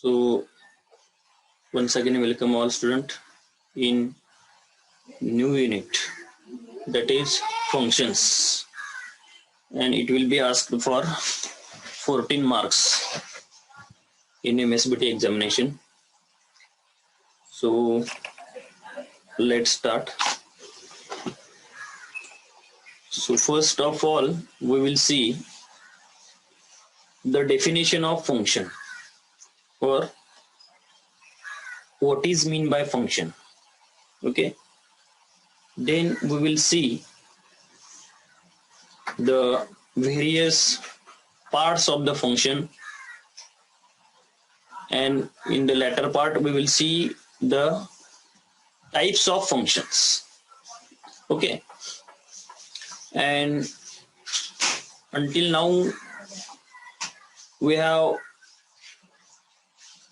So once again welcome all student in new unit, that is functions, and it will be asked for 14 marks in MSBT examination. So let's start. So first of all we will see the definition of function, or what is mean by function. Okay, then we will see the various parts of the function, and in the latter part we will see the types of functions. Okay, and until now we have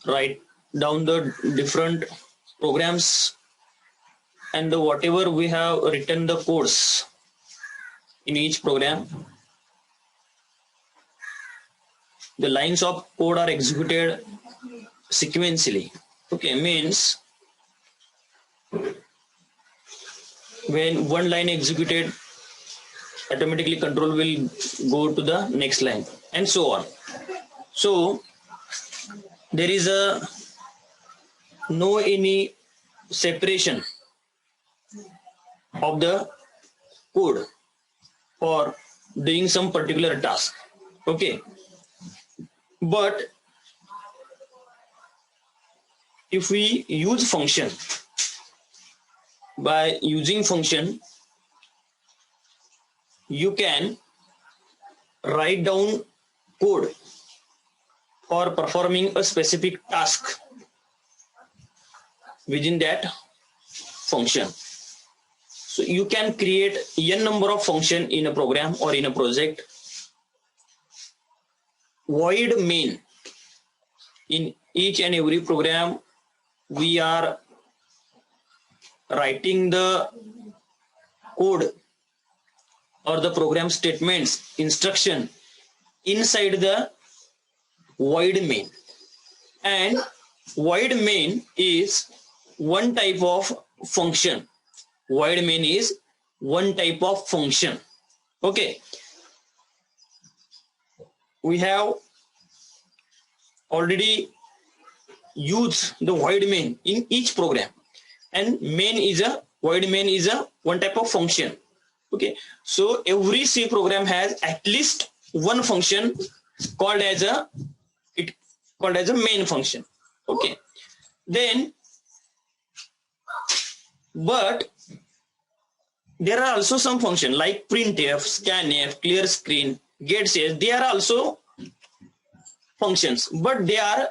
write down the different programs, and the whatever we have written the codes in each program, the lines of code are executed sequentially. Okay, means when one line executed, automatically control will go to the next line, and so on. So there is no any separation of the code for doing some particular task. Okay, but if we use function, by using function you can write down code for performing a specific task within that function. So you can create n number of function in a program or in a project. Void main, in each and every program we are writing the code or the program statements, instruction inside the void main, and void main is one type of function. Void main is one type of function. Okay, we have already used the void main in each program, and void main is a one type of function. Okay, so every C program has at least one function called as a main function. Okay, then but there are also some function like printf, scanf, clear screen, getSaves. They are also functions, but they are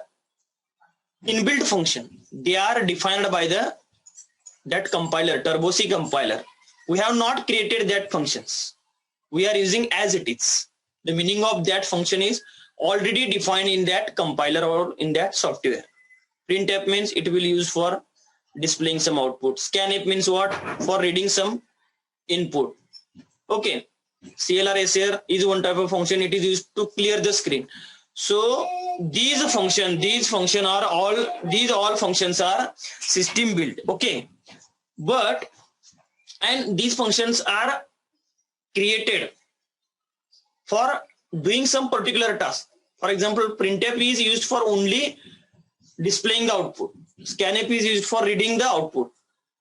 inbuilt function. They are defined by that compiler, Turbo C compiler. We have not created that functions. We are using as it is. The meaning of that function is already defined in that compiler or in that software. Printf means it will use for displaying some output. Scanf means what? For reading some input. Okay, CLR is one type of function. It is used to clear the screen. So these functions are all functions are system built. Okay, but and these functions are created for doing some particular task. For example, printf is used for only displaying the output. Scanf is used for reading the output.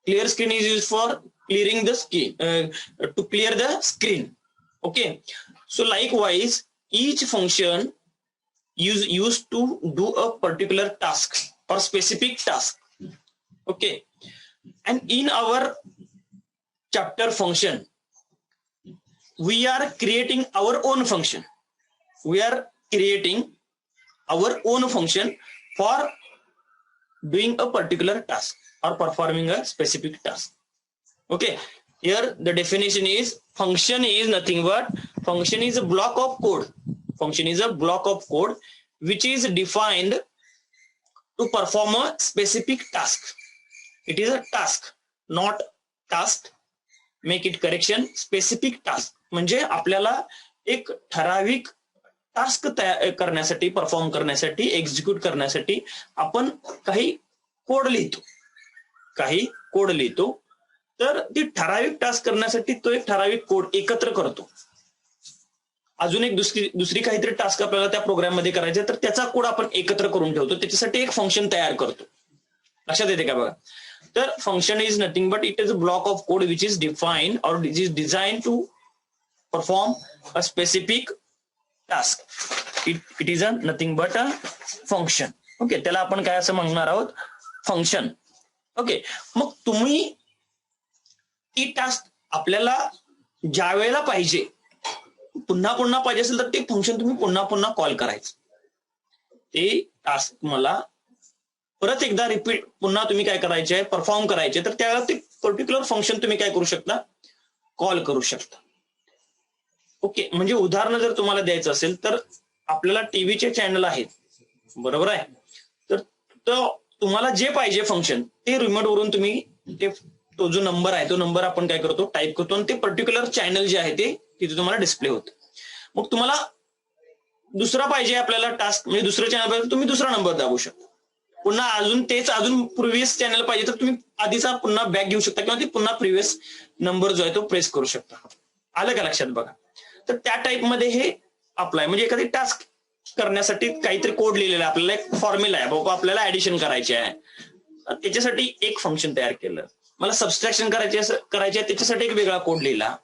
Clear screen is used for clearing the screen, to clear the screen. Okay, so likewise each function is used to do a particular task or specific task. Okay, and in our chapter function we are creating our own function. We are creating our own function for doing a particular task or performing a specific task. Okay, here the definition is function is nothing but function is a block of code. Function is a block of code which is defined to perform a specific task. It is a task, not task. Make it correction, specific task. म्हणजे आपल्याला एक ठराविक task करण्यासाठी, perform करण्यासाठी, execute करण्यासाठी आपण काही code लिहितो, तर ती ठराविक टास्क करण्यासाठी तो एक ठराविक कोड एकत्र करतो. अजून एक दुसरी काहीतरी टास्क आपल्याला त्या प्रोग्राममध्ये करायचे, तर त्याचा कोड आपण एकत्र करून ठेवतो, त्याच्यासाठी एक फंक्शन तयार करतो. लक्षात येते का बघा? तर function is nothing but it is a block of code which is defined or it is design to perform a specific task. It is a nothing but a function. Okay, त्याला आपण काय असं म्हणणार आहोत? फंक्शन. ओके, मग तुम्ही ती task आपल्याला ज्या वेळेला पाहिजे, पुन्हा पुन्हा पाहिजे असेल तर ते फंक्शन तुम्ही पुन्हा पुन्हा कॉल करायचं. ते टास्क मला परत एकदा रिपीट पुन्हा तुम्ही काय करायचे, परफॉर्म करायचे, तर त्यावेळेला ते पर्टिक्युलर फंक्शन तुम्ही काय करू शकता? कॉल करू शकता. ओके, म्हणजे उदाहरण जर तुम्हाला द्यायचं असेल तर आपल्याला टीव्हीचे चॅनल आहेत, बरोबर आहे, तर तुम्हाला जे पाहिजे फंक्शन ते रिमोट वरून तुम्ही तो जो नंबर आहे तो नंबर आपण काय करतो? टाईप करतो आणि ते पर्टिक्युलर चॅनल जे आहे ते तिथे तुम्हाला डिस्प्ले होतं. मग तुम्हाला दुसरा पाहिजे आपल्याला टास्क, म्हणजे दुसरं चॅनल पाहिजे, तुम्ही दुसरा नंबर दाबू शकता. पुन्हा अजून प्रिव्हियस चॅनल पाहिजे तर तुम्ही आधीचा पुन्हा बॅक घेऊ शकता किंवा ते पुन्हा प्रिव्हियस नंबर जो आहे तो प्रेस करू शकता. आलं का लक्षात? बघा, तर त्या टाईपमध्ये हे अप्लाय, म्हणजे एखादी टास्क करण्यासाठी काहीतरी कोड लिहिलेला आहे, आपल्याला एक फॉर्म्युला आहे, बाबा आपल्याला ऍडिशन करायची आहे, त्याच्यासाठी एक फंक्शन तयार केलं. मला सबस्ट्रॅक्शन करायचे आहे, त्याच्यासाठी एक वेगळा कोड लिहिला.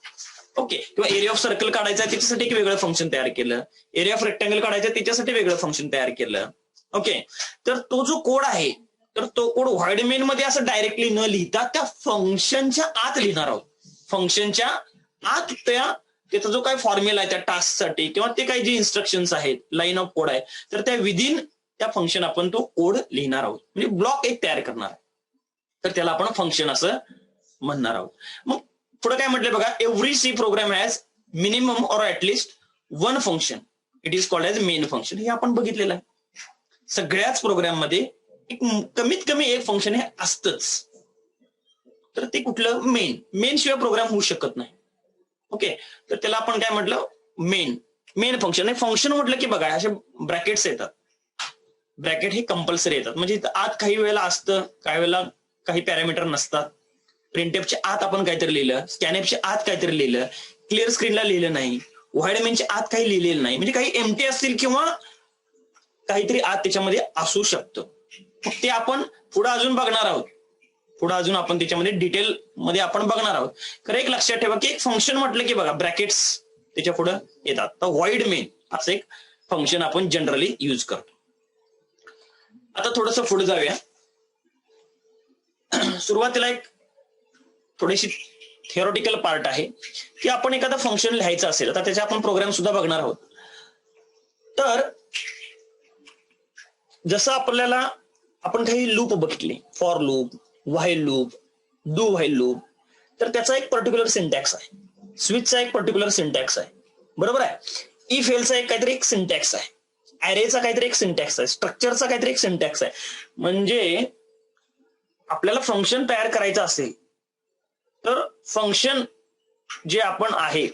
ओके, किंवा एरिया ऑफ सर्कल काढायचा आहे, त्याच्यासाठी एक वेगळं फंक्शन तयार केलं. एरिया ऑफ रेक्टँगल काढायचा आहे, त्याच्यासाठी वेगळं फंक्शन तयार केलं. ओके, तर तो जो कोड आहे, तर तो कोड व्हॉइड मेन मध्ये असं डायरेक्टली न लिहिता त्या फंक्शनच्या आत लिहिणार आहोत. फंक्शनच्या आत त्याचा जो काही फॉर्म्युला आहे त्या टास्कसाठी किंवा ते काही जे इन्स्ट्रक्शन्स आहेत, लाईन ऑफ कोड आहे, तर त्या विदिन त्या फंक्शन आपण तो कोड लिहिणार आहोत, म्हणजे ब्लॉक एक तयार करणार आहे. तर त्याला आपण फंक्शन असं म्हणणार आहोत. मग पुढे काय म्हटलंय बघा, every C program has minimum or at least one function, it is called as main function. हे आपण बघितलेलं आहे. सगळ्याच प्रोग्राम मध्ये कमीत कमी एक फंक्शन हे असतंच. तर ते कुठलं? मेन शिवाय प्रोग्राम होऊ शकत नाही. ओके, तर त्याला आपण काय म्हटलं? Main function. हे फंक्शन म्हटलं की बघा असे ब्रॅकेट्स येतात. ब्रॅकेट हे कंपल्सरी येतात, म्हणजे आत काही वेळेला असतं, काही वेळेला काही पॅरामीटर नसतात. प्रिंटएफच्या आत आपण काहीतरी लिहिलं, स्कॅनएफच्या आत काहीतरी लिहिलं, क्लिअर स्क्रीनला लिहिलं नाही, व्हाईड मेनच्या आत काही लिहिलेलं नाही, म्हणजे काही एम्प्टी असतील किंवा काहीतरी आत त्याच्यामध्ये असू शकतं. ते आपण पुढे अजून बघणार आहोत. पुढे अजून आपण त्याच्यामध्ये डिटेल मध्ये आपण बघणार आहोत. खरं एक लक्षात ठेवा की एक फंक्शन म्हटलं की बघा ब्रॅकेट्स त्याच्या पुढे येतात. तर व्हॉइड मेन असं एक फंक्शन आपण जनरली यूज करतो. आता थोडंसं पुढे जाऊया. सुरुवातीला एक थोडीशी थिअरॉटिकल पार्ट आहे की आपण एखादं फंक्शन लिहायचं असेल, आता त्याचे आपण प्रोग्राम सुद्धा बघणार आहोत. तर जसं आपल्याला आपण काही लूप बघितले, for loop, while loop, do while loop, तर त्याचा एक पर्टिक्युलर सिंटॅक्स आहे. स्विचचा एक पर्टिक्युलर सिंटॅक्स आहे, बरोबर आहे. इफ एलचा एक काहीतरी एक सिंटॅक्स आहे, ऍरेचा काहीतरी एक सिंटॅक्स आहे, स्ट्रक्चरचा काहीतरी एक सिंटॅक्स आहे. म्हणजे आपल्याला फंक्शन तयार करायचं असेल तर फंक्शन जे आपण आहे,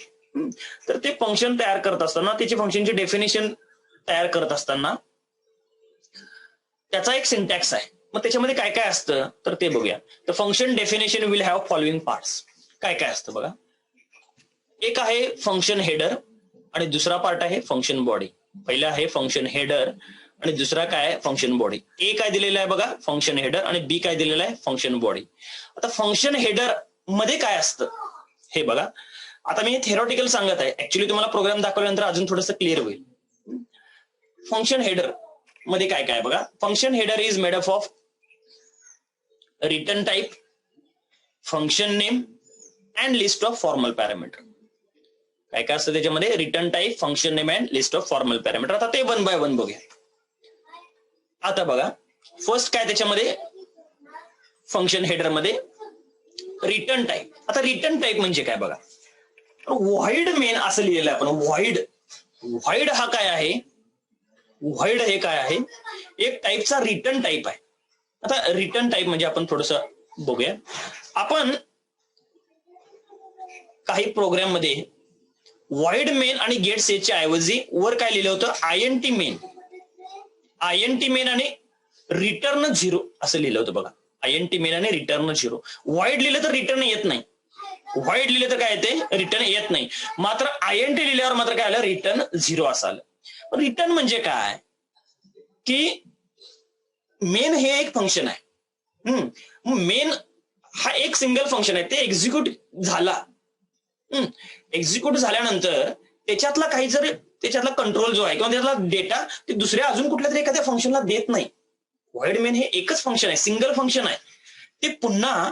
तर ते फंक्शन तयार करत असताना त्याची फंक्शनची डेफिनेशन तयार करत असताना त्याचा एक सिंटॅक्स आहे. मग त्याच्यामध्ये काय काय असतं तर ते बघूया. तर function definition will have following parts. काय काय असतं बघा. एक आहे फंक्शन हेडर आणि दुसरा पार्ट आहे फंक्शन बॉडी. पहिला आहे फंक्शन हेडर आणि दुसरा काय आहे? Function body. ए काय दिलेलं आहे बघा? Function header. आणि बी काय दिलेलं आहे? Function body. आता फंक्शन हेडर मध्ये काय असतं हे बघा. आता मी थेरॉटिकल सांगत आहे, ऍक्च्युली तुम्हाला प्रोग्राम दाखवल्यानंतर अजून थोडंसं क्लिअर होईल. फंक्शन हेडर मध्ये काय काय बघा. Function header is made up of return type, function name and list of formal parameter. काय काय असतं त्याच्यामध्ये? Return type, function name and list of formal parameter. आता ते वन बाय वन बघूया. आता बघा, फर्स्ट काय त्याच्यामध्ये फंक्शन हेडर मध्ये रिटर्न टाइप. आता रिटर्न टाइप म्हणजे काय बघा. व्हॉइड मेन असं लिहिलेलं आहे आपण. व्हॉइड हा काय आहे? व्हॉइड हे काय आहे? एक टाईपचा रिटर्न टाईप आहे. आता रिटर्न टाईप म्हणजे आपण थोडस बघूया. आपण काही प्रोग्राम मध्ये व्हॉइड मेन आणि गेट सेच्या ऐवजी वर काय लिहिलं होतं, आयएनटी मेन आणि रिटर्न 0 असं लिहिलं होतं बघा. आयएनटी मेन आणि रिटर्न 0. व्हॉइड लिहिलं तर रिटर्न येत नाही, व्हॉइड लिहिलं तर काय येते, रिटर्न येत नाही. मात्र आयएनटी लिहिल्यावर मात्र काय आलं, रिटर्न 0 असं आलं. रिटर्न म्हणजे काय की मेन हे एक फंक्शन आहे. मेन हा एक सिंगल फंक्शन आहे, ते एक्झिक्यूट झाला. एक्झिक्यूट झाल्यानंतर त्याच्यातला काही जर त्याच्यातला कंट्रोल जो आहे किंवा त्यातला डेटा ते दुसऱ्या अजून कुठल्या तरी एखाद्या फंक्शनला देत नाही. व्हॉइड मेन हे एकच फंक्शन आहे, सिंगल फंक्शन आहे. ते पुन्हा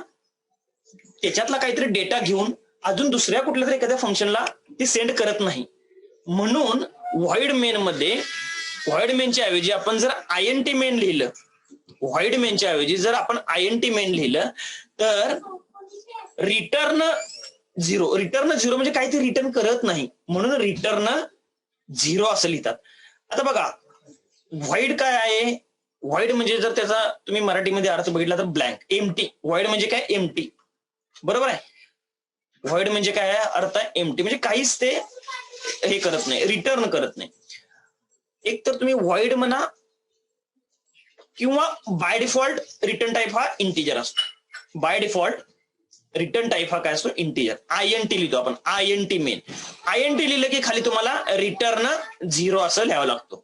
त्याच्यातला काहीतरी डेटा घेऊन अजून दुसऱ्या कुठल्या तरी एखाद्या फंक्शनला ते सेंड करत नाही. म्हणून व्हॉइड मेनच्या ऐवजी आपण जर आयएनटी मेन लिहिलं, व्हॉइड मेनच्या ऐवजी जर आपण आयएनटी मेन लिहिलं तर रिटर्न 0 म्हणजे काही ते रिटर्न करत नाही, म्हणून रिटर्न 0 असं लिहितात. आता बघा व्हॉइड काय आहे, व्हॉइड म्हणजे जर त्याचा तुम्ही मराठीमध्ये अर्थ बघितला तर ब्लँक, एम्प्टी. व्हॉइड म्हणजे काय, एम्प्टी, बरोबर आहे. व्हॉइड म्हणजे काय अर्थ आहे, एम्प्टी म्हणजे काहीच ते हे करत नाही, रिटर्न करत नाही. एक तर तुम्ही व्हॉइड म्हणा किंवा बाय डिफॉल्ट रिटर्न टाईप हा इंटिजर असतो. बाय डिफॉल्ट रिटर्न टाईप हा काय असतो, इंटिजर. आयएनटी लिहितो आपण, आयएनटी मेन. आयएनटी लिहिलं की खाली तुम्हाला रिटर्न 0 असं लिहावं लागतो.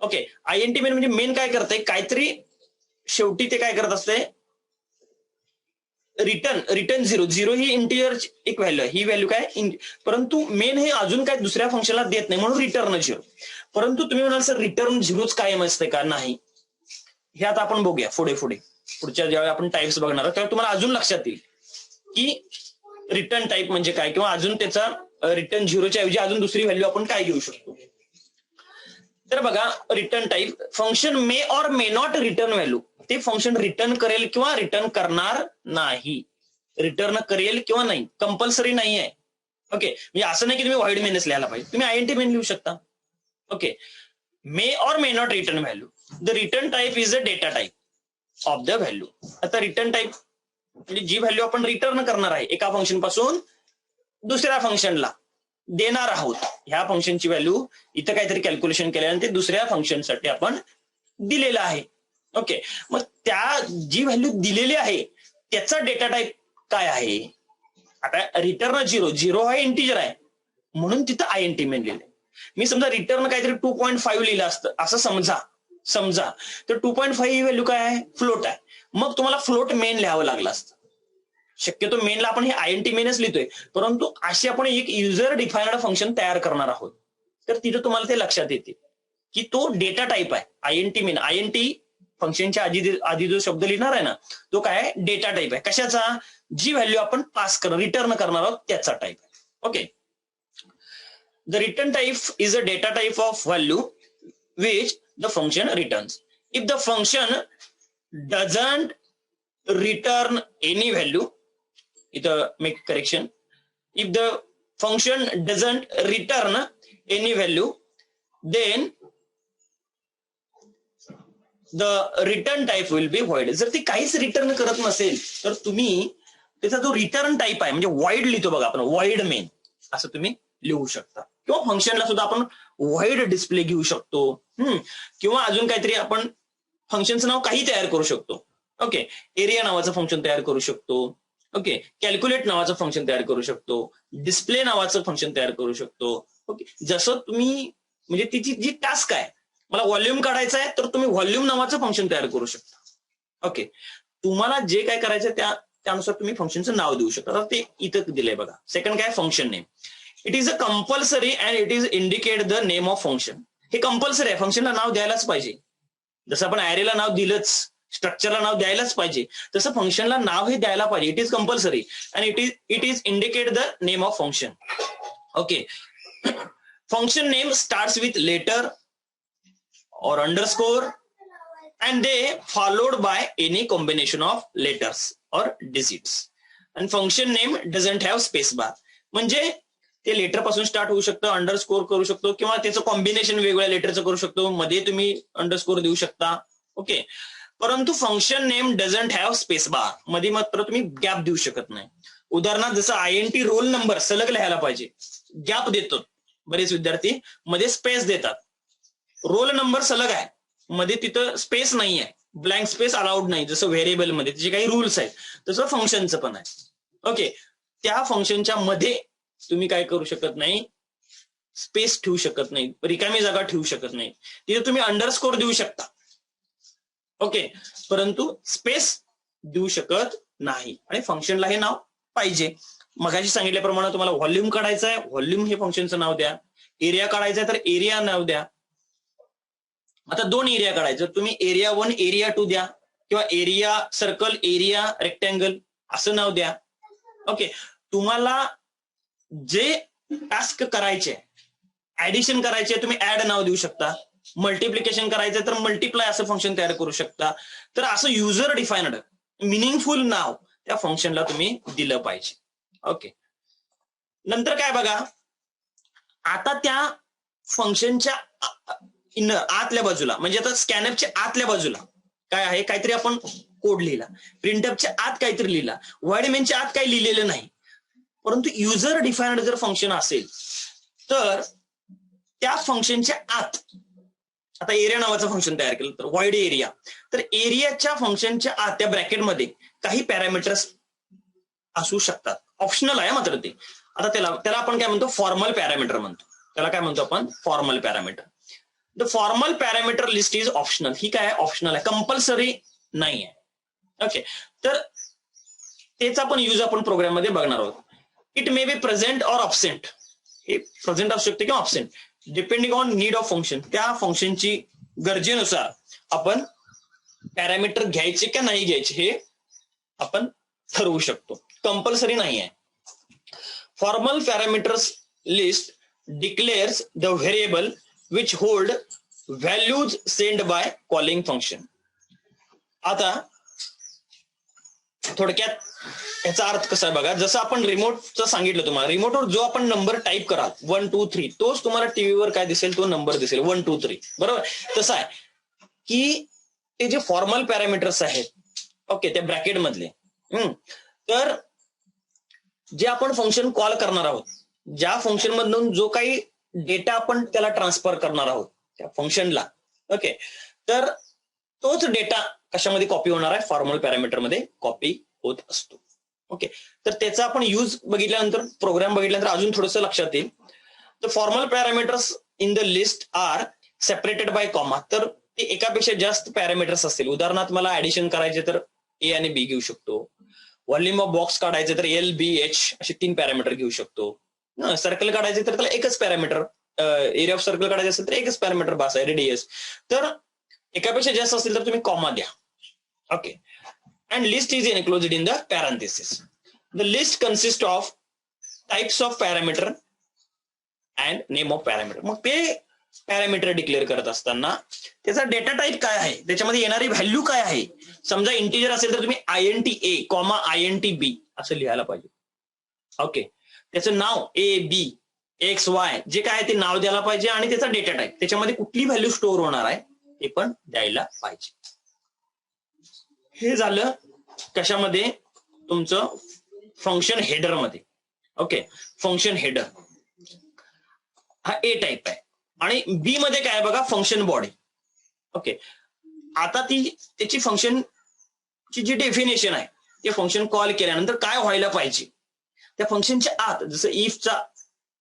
ओके. आयएनटी मेन म्हणजे मेन काय करते, काहीतरी शेवटी ते काय करत असते, रिटर्न 0 ही इंटिजर एक व्हॅल्यू आहे, ही व्हॅल्यू काय, परंतु मेन हे अजून काय दुसऱ्या फंक्शनला देत नाही, म्हणून रिटर्न 0. परंतु तुम्ही म्हणाल सर रिटर्न 0च कायम असते का, नाही. हे आता आपण बघूया पुढच्या ज्यावेळी आपण टाईप्स बघणार आहोत तेव्हा तुम्हाला अजून लक्षात येईल की रिटर्न टाईप म्हणजे काय, किंवा अजून त्याचा रिटर्न 0च्या ऐवजी अजून दुसरी व्हॅल्यू आपण काय घेऊ शकतो. तर बघा return type, function may or may not return value. ते फंक्शन रिटर्न करेल किंवा रिटर्न करणार नाही, रिटर्न करेल किंवा नाही, कंपल्सरी नाही आहे. ओके. म्हणजे असं नाही की तुम्ही व्हॉइड मेनच लिहायला पाहिजे, तुम्ही आयएनटी मेन लिहू शकता. Okay. May or may not return value. The return type is a data type of the value. आता रिटर्न टाईप म्हणजे जी व्हॅल्यू आपण रिटर्न करणार आहे एका फंक्शन पासून दुसऱ्या फंक्शनला देणार आहोत, ह्या फंक्शनची व्हॅल्यू इथं काहीतरी कॅल्क्युलेशन केल्यानंतर दुसऱ्या फंक्शनसाठी आपण दिलेलं आहे. ओके. मग त्या जी व्हॅल्यू दिलेली आहे त्याचा डेटा टाईप काय आहे. आता रिटर्न 0 हा इंटिजर आहे म्हणून तिथं आयएनटी मेन लिहिलंय. मी समजा रिटर्न काहीतरी 2.5 लिहिलं असतं असं समजा तर 2.5 ही व्हॅल्यू काय आहे, फ्लोट आहे. मग तुम्हाला फ्लोट मेन लिहावं लागलं असतं. शक्यतो मेनला आपण हे आयएनटी मेनच लिहितोय, परंतु अशी आपण एक युजर डिफाइन्ड फंक्शन तयार करणार आहोत. तर तिथं तुम्हाला ते लक्षात येते की तो डेटा टाईप आहे. आयएनटी मेन, आयएनटी फंक्शनच्या आधी जो शब्द लिहिणार आहे ना तो काय डेटा टाईप आहे. कशाचा, जी व्हॅल्यू आपण रिटर्न करणार आहोत त्याचा टाईप आहे. Okay. The return type is a data type of value which the function returns. If the function doesn't return any value, इथं make correction, if the function doesn't return any value then the return type will be void. जर ती काहीच return करत नसेल तर तुम्ही त्याचा जो रिटर्न टाईप आहे म्हणजे व्हॉइड लिहितो बघा आपण, व्हॉइड मेन असं तुम्ही लिहू शकता. किंवा फंक्शनला सुद्धा आपण व्हॉइड डिस्प्ले घेऊ शकतो, किंवा अजून काहीतरी आपण फंक्शनचं नाव काही तयार करू शकतो. ओके. एरिया नावाचं फंक्शन तयार करू शकतो. ओके. कॅल्क्युलेट नावाचं फंक्शन तयार करू शकतो, डिस्प्ले नावाचं फंक्शन तयार करू शकतो. ओके. जसं तुम्ही म्हणजे तिची जी टास्क आहे, मला व्हॉल्यूम काढायचा आहे तर तुम्ही व्हॉल्यूम नावाचं फंक्शन तयार करू शकता. ओके. तुम्हाला जे काय करायचं त्यानुसार तुम्ही फंक्शनचं नाव देऊ शकता. ते इथं दिलंय बघा. सेकंड काय, function name. It is a compulsory and it is indicate the name of function. हे कंपल्सरी आहे, फंक्शनला नाव द्यायलाच पाहिजे. जसं आपण ऍरेला नाव दिलंच, स्ट्रक्चरला नाव द्यायलाच पाहिजे, तसं फंक्शनला नाव हे द्यायला पाहिजे. It is compulsory and it is indicate the name of function. Okay. Function name starts with letter or underscore and they followed by any combination of letters or digits and function name doesn't have space bar. म्हणजे ते letter पासून start होऊ शकतं, underscore करू शकतो किंवा त्याचं combination वेगवेगळ्या लेटरचं करू शकतो, मध्ये तुम्ही अंडरस्कोर देऊ शकता. ओके. परंतु function name doesn't have space bar, मध्ये मात्र तुम्ही गॅप देऊ शकत नाही. उदाहरणार्थ जसं आयएनटी रोल नंबर सलग लिहायला पाहिजे, गॅप देतो. बरेच विद्यार्थी मध्ये स्पेस देतात. रोल नंबर सलग आहे, मध्ये तिथं स्पेस नाही आहे, ब्लँक स्पेस अलाउड नाही. जसं व्हेरिएबल मध्ये जे काही रूल्स आहेत तसं फंक्शनचं पण आहे. ओके, त्या फंक्शनच्या मध्ये तुम्ही काय करू शकत नाही, स्पेस ठेवू शकत नाही, रिकामी जागा ठेवू शकत नाही. तिथे तुम्ही अंडरस्कोर देऊ शकता, ओके, परंतु स्पेस देऊ शकत नाही. आणि फंक्शनला हे नाव पाहिजे. मगाशी सांगितल्याप्रमाणे तुम्हाला व्हॉल्यूम काढायचं आहे, व्हॉल्यूम हे फंक्शनचं नाव द्या. एरिया काढायचा आहे तर एरिया नाव द्या. आता 2 एरिया काढायचं, तुम्ही एरिया 1 एरिया 2 द्या, किंवा एरिया सर्कल एरिया रेक्टँगल असं नाव द्या. ओके, तुम्हाला जे टास्क करायचे, ऍडिशन करायचे, तुम्ही ऍड नाव देऊ शकता. मल्टिप्लिकेशन करायचं तर मल्टिप्लाय असं फंक्शन तयार करू शकता. तर असं युजर डिफाइन्ड मिनिंगफुल नाव त्या फंक्शनला तुम्ही दिलं पाहिजे. ओके, नंतर काय बघा, आता त्या फंक्शनच्या आतल्या बाजूला, म्हणजे आता स्कॅनअपच्या आतल्या बाजूला काय आहे, काहीतरी आपण कोड लिहिला, प्रिंटअपच्या आत काहीतरी लिहिला, व्हॉइड मेनच्या आत काही लिहिलेलं नाही. परंतु युजर डिफाइन्ड जर फंक्शन असेल तर त्या फंक्शनच्या आत, आता एरिया नावाचं फंक्शन तयार केलं तर व्हॉइड एरिया, तर एरियाच्या फंक्शनच्या आत त्या ब्रॅकेटमध्ये काही पॅरामीटर्स असू शकतात. ऑप्शनल आहे मात्र ते. आता त्याला आपण काय म्हणतो, फॉर्मल पॅरामीटर म्हणतो. त्याला काय म्हणतो आपण, formal parameter. The formal parameter list is optional. ही काय आहे, ऑप्शनल आहे, कंपल्सरी नाही आहे. ओके, तर त्याचा पण यूज आपण प्रोग्राममध्ये बघणार आहोत. It may be present or absent. हे प्रेझेंट असू शकते किंवा absent, depending on need of function. त्या फंक्शनची गरजेनुसार आपण पॅरामीटर घ्यायचे का नाही घ्यायचे हे आपण ठरवू शकतो, कंपल्सरी नाही आहे. Formal parameters list डिक्लेअर्स the variable which hold values send by calling function. आता थोडक्यात याचा अर्थ कसा आहे बघा, जसं आपण रिमोटचं सांगितलं तुम्हाला, रिमोटवर जो आपण नंबर टाईप कराल 1 2 3, तोच तुम्हाला टीव्हीवर काय दिसेल, तो नंबर दिसेल 1 2 3, बरोबर. तसं आहे की ते जे फॉर्मल पॅरामीटर्स आहेत, ओके, त्या ब्रॅकेट मधले, तर जे आपण फंक्शन कॉल करणार आहोत, ज्या फंक्शन मधून जो काही डेटा आपण त्याला ट्रान्सफर करणार आहोत त्या फंक्शनला, ओके, तर तोच डेटा कशामध्ये कॉपी होणार आहे, फॉर्मल पॅरामीटर मध्ये कॉपी होत असतो. ओके, तर त्याचा आपण यूज बघितल्यानंतर, प्रोग्राम बघितल्यानंतर अजून थोडंसं लक्षात येईल. तर formal parameters in the list are separated by comma. तर ते एकापेक्षा जास्त पॅरामीटर्स असतील. उदाहरणार्थ मला ऍडिशन करायचे तर ए आणि बी घेऊ शकतो. व्हॉल्यूम ऑफ बॉक्स काढायचे तर एल बी एच असे 3 पॅरामीटर घेऊ शकतो. सर्कल काढायचे तर त्याला एकच पॅरामीटर, एरिया ऑफ सर्कल काढायचे असेल तर एकच पॅरामीटर बास आहे, रेडियस. तर एकापेक्षा जास्त असेल तर तुम्ही कॉमा द्या. Okay, and list is enclosed in the parenthesis. The list consists of types of parameter and name of parameter. मग ते पॅरामीटर डिक्लेअर करत असताना त्याचा डेटा टाईप काय आहे, त्याच्यामध्ये येणारी व्हॅल्यू काय आहे. समजा इंटिजर असेल तर तुम्ही INT A, INT B असं लिहायला पाहिजे. ओके, त्याचं नाव A B X Y जे काय आहे ते नाव द्यायला पाहिजे, आणि त्याचा डेटा टाईप, त्याच्यामध्ये कुठली व्हॅल्यू स्टोअर होणार आहे ते पण द्यायला पाहिजे. हे झालं कशामध्ये, तुमचं फंक्शन हेडर मध्ये. ओके, फंक्शन हेडर हा ए टाईप आहे. आणि बी मध्ये काय बघा, फंक्शन बॉडी. ओके, आता त्याची फंक्शनची जी डेफिनेशन आहे, ते फंक्शन कॉल केल्यानंतर काय व्हायला पाहिजे त्या फंक्शनच्या आत. जसं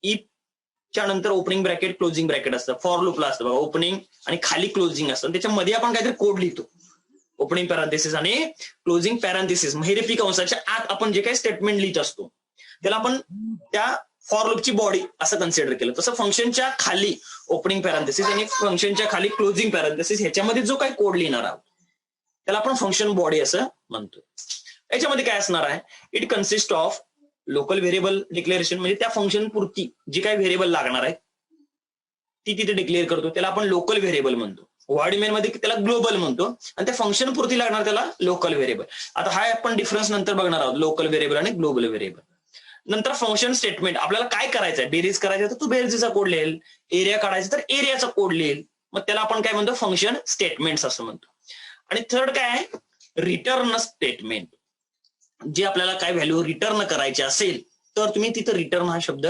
इफच्या नंतर ओपनिंग ब्रॅकेट क्लोजिंग ब्रॅकेट असतं, फॉर लूपला असतं बघा, ओपनिंग आणि खाली क्लोजिंग असतं. त्याच्यामध्ये आपण काहीतरी कोड लिहितो, ओपनिंग पॅरांथेसिस आणि क्लोजिंग पॅरांथेसिस, महिरपी कंसाच्या आत आपण जे काही स्टेटमेंट लिहित असतो त्याला आपण त्या फॉर लूपची बॉडी असं कन्सिडर केलं. तसं फंक्शनच्या खाली ओपनिंग पॅरांथेसिस आणि फंक्शनच्या खाली क्लोजिंग पॅरांथेसिस ह्याच्यामध्ये जो काही कोड लिहिणार आहोत त्याला आपण फंक्शन बॉडी असं म्हणतो. याच्यामध्ये काय असणार आहे, it consist of local variable declaration, म्हणजे त्या फंक्शन पुरती जी काही व्हेरिएबल लागणार आहे ती तिथे डिक्लेअर करतो, त्याला आपण लोकल व्हेरिएबल म्हणतो. व्हॉइड मेन मध्ये त्याला ग्लोबल म्हणतो, आणि त्या फंक्शन पुरती लागणार त्याला लोकल व्हेरिएबल. आता हा आपण डिफरन्स नंतर बघणार आहोत, लोकल व्हेरिएबल आणि ग्लोबल व्हेरिएबल. नंतर फंक्शन स्टेटमेंट, आपल्याला काय करायचंय, बेरीज करायचं तर तू बेरीजचा कोड लिहेल, एरिया काढायचं तर एरियाचा कोड लिहेल, मग त्याला आपण काय म्हणतो, फंक्शन स्टेटमेंट असं म्हणतो. आणि थर्ड काय आहे, रिटर्न स्टेटमेंट. जे आपल्याला काय व्हॅल्यू रिटर्न करायची असेल तर तुम्ही तिथं रिटर्न हा शब्द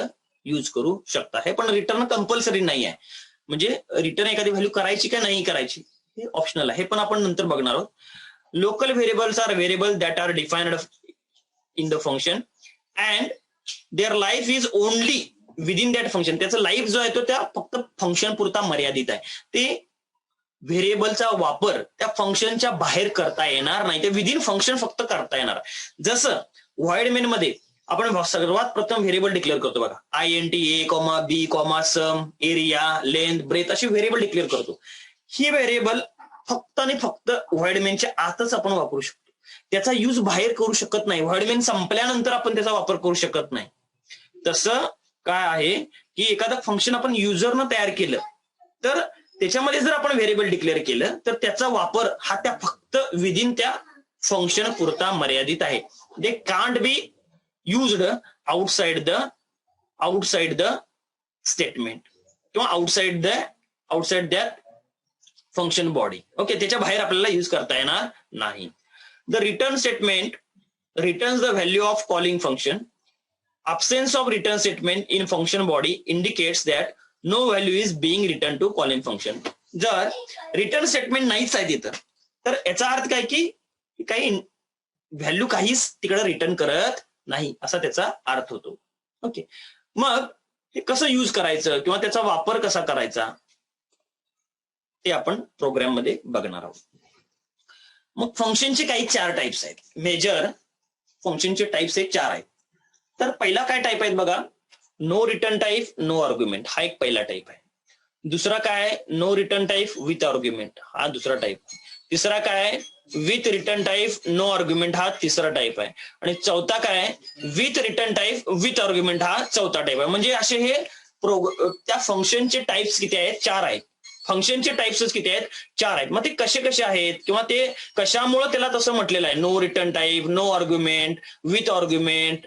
यूज करू शकता. हे पण रिटर्न कंपल्सरी नाही आहे, म्हणजे रिटर्न एखादी व्हॅल्यू करायची का नाही करायची हे ऑप्शनल आहे, हे पण आपण नंतर बघणार आहोत. Local variables are variable that are defined in the function and their life is only within that function. त्याचा लाईफ जो आहे तो त्या फक्त फंक्शन पुरता मर्यादित आहे. ते व्हेरिएबलचा वापर त्या फंक्शनच्या बाहेर करता येणार नाही, ते विदिन फंक्शन फक्त करता येणार. जसं व्हॉइड मेन मध्ये आपण सर्वात प्रथम व्हेरिएबल डिक्लेअर करतो बघा, INT A, B, sum, area, length, breadth अशी व्हेरिएबल डिक्लेअर करतो. ही व्हेरिएबल फक्त आणि फक्त व्हॉइड मेनच्या आतच आपण वापरू शकतो, त्याचा यूज बाहेर करू शकत नाही. व्हॉइड मेन संपल्यानंतर आपण त्याचा वापर करू शकत नाही. तसं काय आहे की एखादं फंक्शन आपण युजरनं तयार केलं तर त्याच्यामध्ये जर आपण व्हेरिएबल डिक्लेअर केलं तर त्याचा वापर हा त्या फक्त विदिन त्या फंक्शन पुरता मर्यादित आहे. They can't be used outside the statement किंवा outside that function body. Okay, त्याच्या बाहेर आपल्याला यूज करता येणार नाही. The return statement returns the value of calling function. Absence of return statement in function body indicates that no value is being returned to calling function. जर return statement नाहीच आहे तिथं तर याचा अर्थ काय की काही व्हॅल्यू काहीच तिकडे रिटर्न करत नाही असा त्याचा अर्थ होतो. ओके, मग हे कसं यूज करायचं किंवा त्याचा वापर कसा करायचा ते आपण प्रोग्राम मध्ये बघणार आहोत. मग फंक्शनचे काही 4 टाइप्स आहेत. मेजर फंक्शनचे टाइप्स हे 4 आहेत. तर पहिला काय टाईप आहेत बघा, no return type no argument, हा एक पहिला टाईप आहे. दुसरा काय, no return type with argument, हा दुसरा टाईप. तिसरा काय, with return type no argument, हा तिसरा टाईप आहे. आणि चौथा काय, with return type with argument, हा चौथा टाईप आहे. म्हणजे असे हे त्या फंक्शनचे टाईप्स किती आहेत, 4 आहेत. फंक्शनचे टाईप्सच किती आहेत, 4 आहेत. मग ते कसे कसे आहेत किंवा ते कशामुळे त्याला तसं म्हटलेलं आहे, no return type no argument with argument,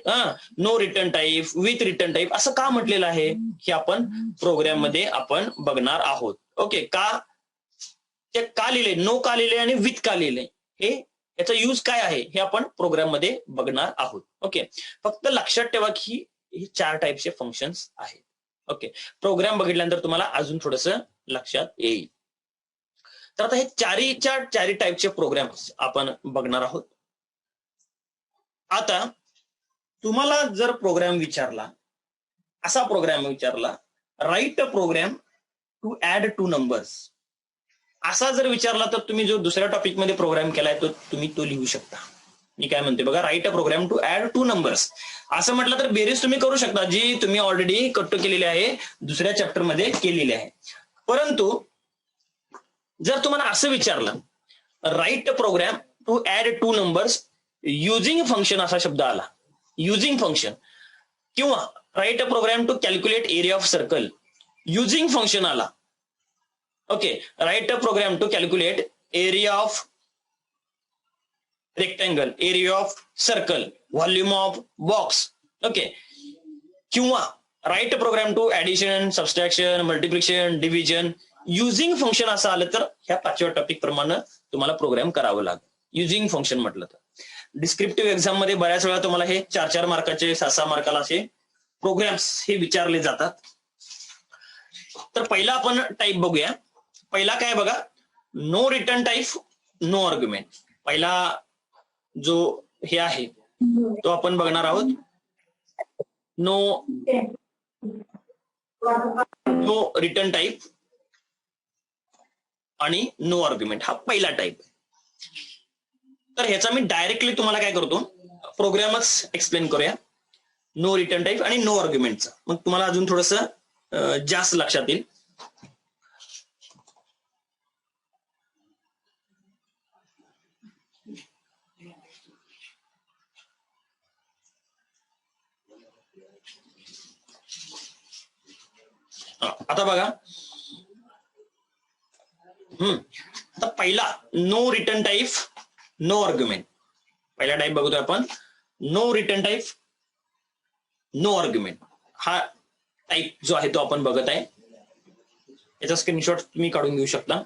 no return type with return type असं का म्हटलेलं आहे हे आपण प्रोग्राम मध्ये आपण बघणार आहोत. ओके, ते का लिहिले, नो का लिहिले आणि विथ का लिहिले, हे याचा यूज काय आहे हे आपण प्रोग्राम मध्ये बघणार आहोत. ओके, फक्त लक्षात ठेवा की हे 4 टाईपचे फंक्शन्स आहेत. ओके, प्रोग्राम बघितल्यानंतर तुम्हाला अजून थोडंसं लक्षात येईल. तर आता हे चारी टाईपचे प्रोग्राम आपण बघणार आहोत. आता तुम्हाला जर प्रोग्राम विचारला, असा प्रोग्राम विचारला, write a program to add 2 numbers असा जर विचारला तर तुम्ही जो दुसऱ्या टॉपिक मध्ये प्रोग्राम केलाय तो तुम्ही तो लिहू शकता. मी काय म्हणते बघा, write a program to add 2 numbers असं म्हटलं तर बेरीज तुम्ही करू शकता, जी तुम्ही ऑलरेडी कट्टो केलेली आहे, दुसऱ्या चॅप्टर मध्ये केलेली आहे. परंतु जर तुम्हाला असं विचारलं, write a program to add 2 numbers using function असा शब्द आला, युजिंग फंक्शन, किंवा write a program to calculate area of circle using function आला. Okay, write a program to calculate area of rectangle, area of circle, volume of box. Okay, किंवा write a program to addition, subtraction, multiplication, division using function असं आलं तर ह्या 5व्या topic प्रमाणे तुम्हाला programme करावं लागेल. युजिंग फंक्शन म्हटलं तर डिस्क्रिप्टिव्ह एक्झाम मध्ये बऱ्याच वेळा तुम्हाला हे 4-4 मार्काचे 6-6 मार्काला असे प्रोग्राम्स हे विचारले जातात. तर पहिला आपण टाईप बघूया. पहिला काय बघा, no return type no argument. पहिला जो हे आहे तो आपण बघणार आहोत. नो रिटर्न टाईप आणि नो आर्ग्युमेंट हा पहिला टाईप. तर ह्याचा मी डायरेक्टली तुम्हाला काय करतो, प्रोग्रामच एक्सप्लेन करूया, नो रिटर्न टाईप आणि नो आर्ग्युमेंटचा. मग तुम्हाला अजून थोडंसं जास्त लक्षात येईल. आता बघा, आता पहिला no return type no argument, पहिला टाईप बघतोय आपण, no return type no argument. हा टाईप जो आहे तो आपण बघत आहे. याचा स्क्रीनशॉट तुम्ही काढून घेऊ शकता.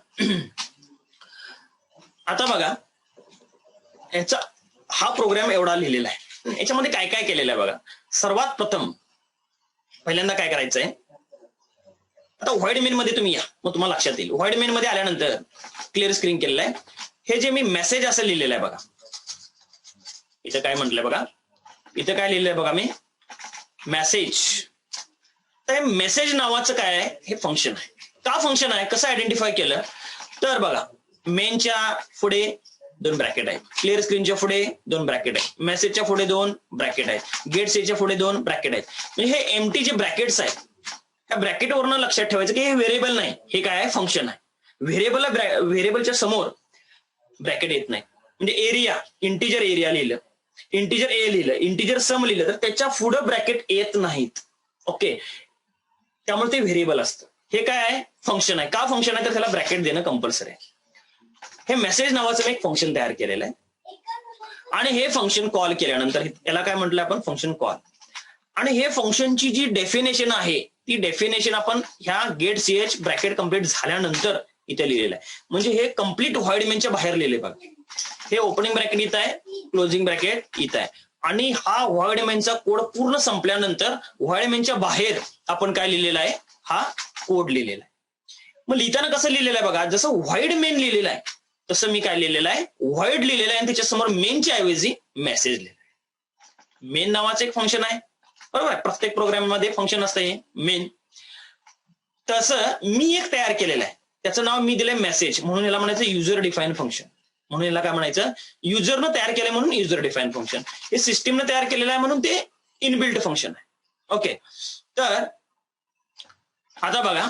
आता बघा, याचा हा प्रोग्राम एवढा लिहिलेला आहे. याच्यामध्ये काय काय केलेलं आहे बघा. सर्वात प्रथम पहिल्यांदा काय करायचंय, आता व्हाईड मेन मध्ये तुम्ही या, मग तुम्हाला लक्षात येईल. व्हाईड मेन मध्ये आल्यानंतर क्लिअर स्क्रीन केलेलं आहे. हे जे मी मेसेज असं लिहिलेलं आहे बघा, इथं काय म्हटलंय बघा, इथं काय लिहिलंय बघा मी, मेसेज. तर मेसेज नावाचं काय आहे, हे फंक्शन आहे. का फंक्शन आहे, कसं आयडेंटिफाय केलं तर बघा, मेनच्या पुढे 2 ब्रॅकेट आहेत, क्लिअर स्क्रीनच्या पुढे 2 ब्रॅकेट आहेत, मेसेजच्या पुढे 2 ब्रॅकेट आहेत, गेट सेजच्या पुढे 2 ब्रॅकेट आहेत. म्हणजे हे एम्प्टी जे ब्रॅकेट्स आहेत, त्या ब्रॅकेटवरनं लक्षात ठेवायचं की हे व्हेरिएबल नाही, हे काय आहे, फंक्शन आहे. व्हेरिएबलच्या समोर ब्रॅकेट येत नाही. म्हणजे एरिया, इंटिजर एरिया लिहिलं, इंटिजर ए लिहिलं, इंटिजर सम लिहिलं, तर त्याच्या पुढे ब्रॅकेट येत नाहीत. ओके, त्यामुळे ते व्हेरिएबल असतं. हे काय आहे, फंक्शन आहे. का फंक्शन आहे, तर त्याला ब्रॅकेट देणं कंपल्सरी आहे. हे मेसेज नावाचं मी एक फंक्शन तयार केलेलं आहे, आणि हे फंक्शन कॉल केल्यानंतर याला काय म्हटलं आपण, फंक्शन कॉल. आणि हे फंक्शनची जी डेफिनेशन आहे, ती डेफिनेशन आपण ह्या गेट सीएच ब्रॅकेट कम्प्लीट झाल्यानंतर इथे लिहिलेलं आहे. म्हणजे हे कम्प्लीट व्हाईड मेनच्या बाहेर लिहिले बघा. हे ओपनिंग ब्रॅकेट इथं आहे, क्लोजिंग ब्रॅकेट इथं आहे, आणि हा व्हाईड मेनचा कोड पूर्ण संपल्यानंतर व्हाईड मेनच्या बाहेर आपण काय लिहिलेला आहे, हा कोड लिहिलेला आहे. मग लिहिताना कसं लिहिलेलं आहे बघा, जसं व्हाईड मेन लिहिलेलं आहे तसं मी काय लिहिलेलं आहे, व्हाईड लिहिलेलं आहे, आणि त्याच्यासमोर मेनच्या ऐवजी मेसेज लिहिलेलं आहे. मेन नावाचं एक फंक्शन आहे, बरोबर. प्रत्येक प्रोग्राम मध्ये फंक्शन असतं हे मेन. तसं मी एक तयार केलेलं आहे, त्याचं नाव मी दिलंय मेसेज, म्हणून याला म्हणायचं युजर डिफाईन फंक्शन. म्हणून याला काय म्हणायचं, युजरनं तयार केलंय म्हणून युजर डिफाईन फंक्शन. हे सिस्टीमनं तयार केलेलं आहे म्हणून ते इनबिल्ट फंक्शन आहे. ओके, तर आता बघा,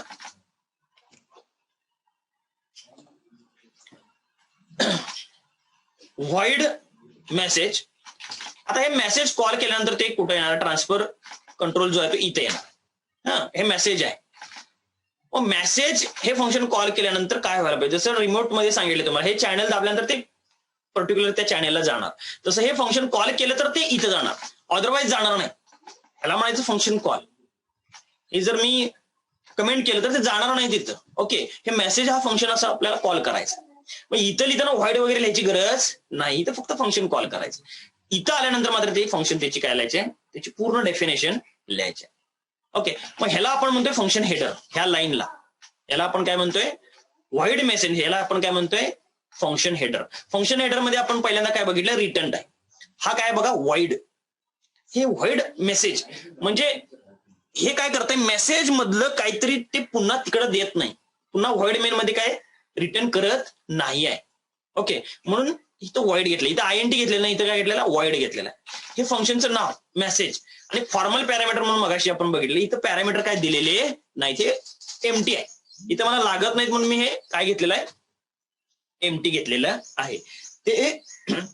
व्हाईड मेसेज. आता हे मेसेज कॉल केल्यानंतर ते कुठे येणार, ट्रान्सफर कंट्रोल जो आहे तो इथे येणार. हा, हे मेसेज आहे. मेसेज हे फंक्शन कॉल केल्यानंतर काय व्हायला पाहिजे, जसं रिमोट मध्ये सांगितलं तुम्हाला, हे चॅनल दाबल्यानंतर ते पर्टिक्युलर त्या चॅनलला जाणार. तसं हे फंक्शन कॉल केलं तर ते इथं जाणार, अदरवाईज जाणार नाही. ह्याला म्हणायचं फंक्शन कॉल. हे जर मी कमेंट केलं तर ते जाणार नाही तिथं. ओके, हे मेसेज हा फंक्शन असं आपल्याला कॉल करायचं. मग इथं लिहिताना व्हाईड वगैरे लिहायची गरज नाही, इथं फक्त फंक्शन कॉल करायचं. इथं आल्यानंतर मात्र ते फंक्शन त्याची काय लिहायचे, त्याची पूर्ण डेफिनेशन लिहायचे. ओके, मग ह्याला आपण म्हणतोय फंक्शन हेडर. ह्या लाईनला याला आपण काय म्हणतोय, व्हाईड मेसेज, ह्याला आपण काय म्हणतोय, फंक्शन हेडर. फंक्शन हेडर मध्ये आपण पहिल्यांदा काय बघितलं, रिटर्न आहे. हा काय बघा, व्हाईड. हे व्हाईड मेसेज म्हणजे हे काय करतंय, मेसेज मधलं काहीतरी ते पुन्हा तिकडे देत नाही, पुन्हा व्हाईड मेन मध्ये काय रिटर्न करत नाही आहे. ओके, म्हणून इथं व्हाईड घेतलं, इथं आयएनटी घेतलेलं नाही, इथं काय घेतलेला, व्हाईड घेतलेला आहे. हे फंक्शनचं नाव मेसेज. आणि फॉर्मल पॅरामीटर म्हणून मगाशी आपण बघितलं, इथं पॅरामीटर काय दिलेले नाही, ते एम्प्टी आहे. इथं मला लागत नाहीत म्हणून मी हे काय घेतलेलं आहे, एम्प्टी घेतलेलं आहे. ते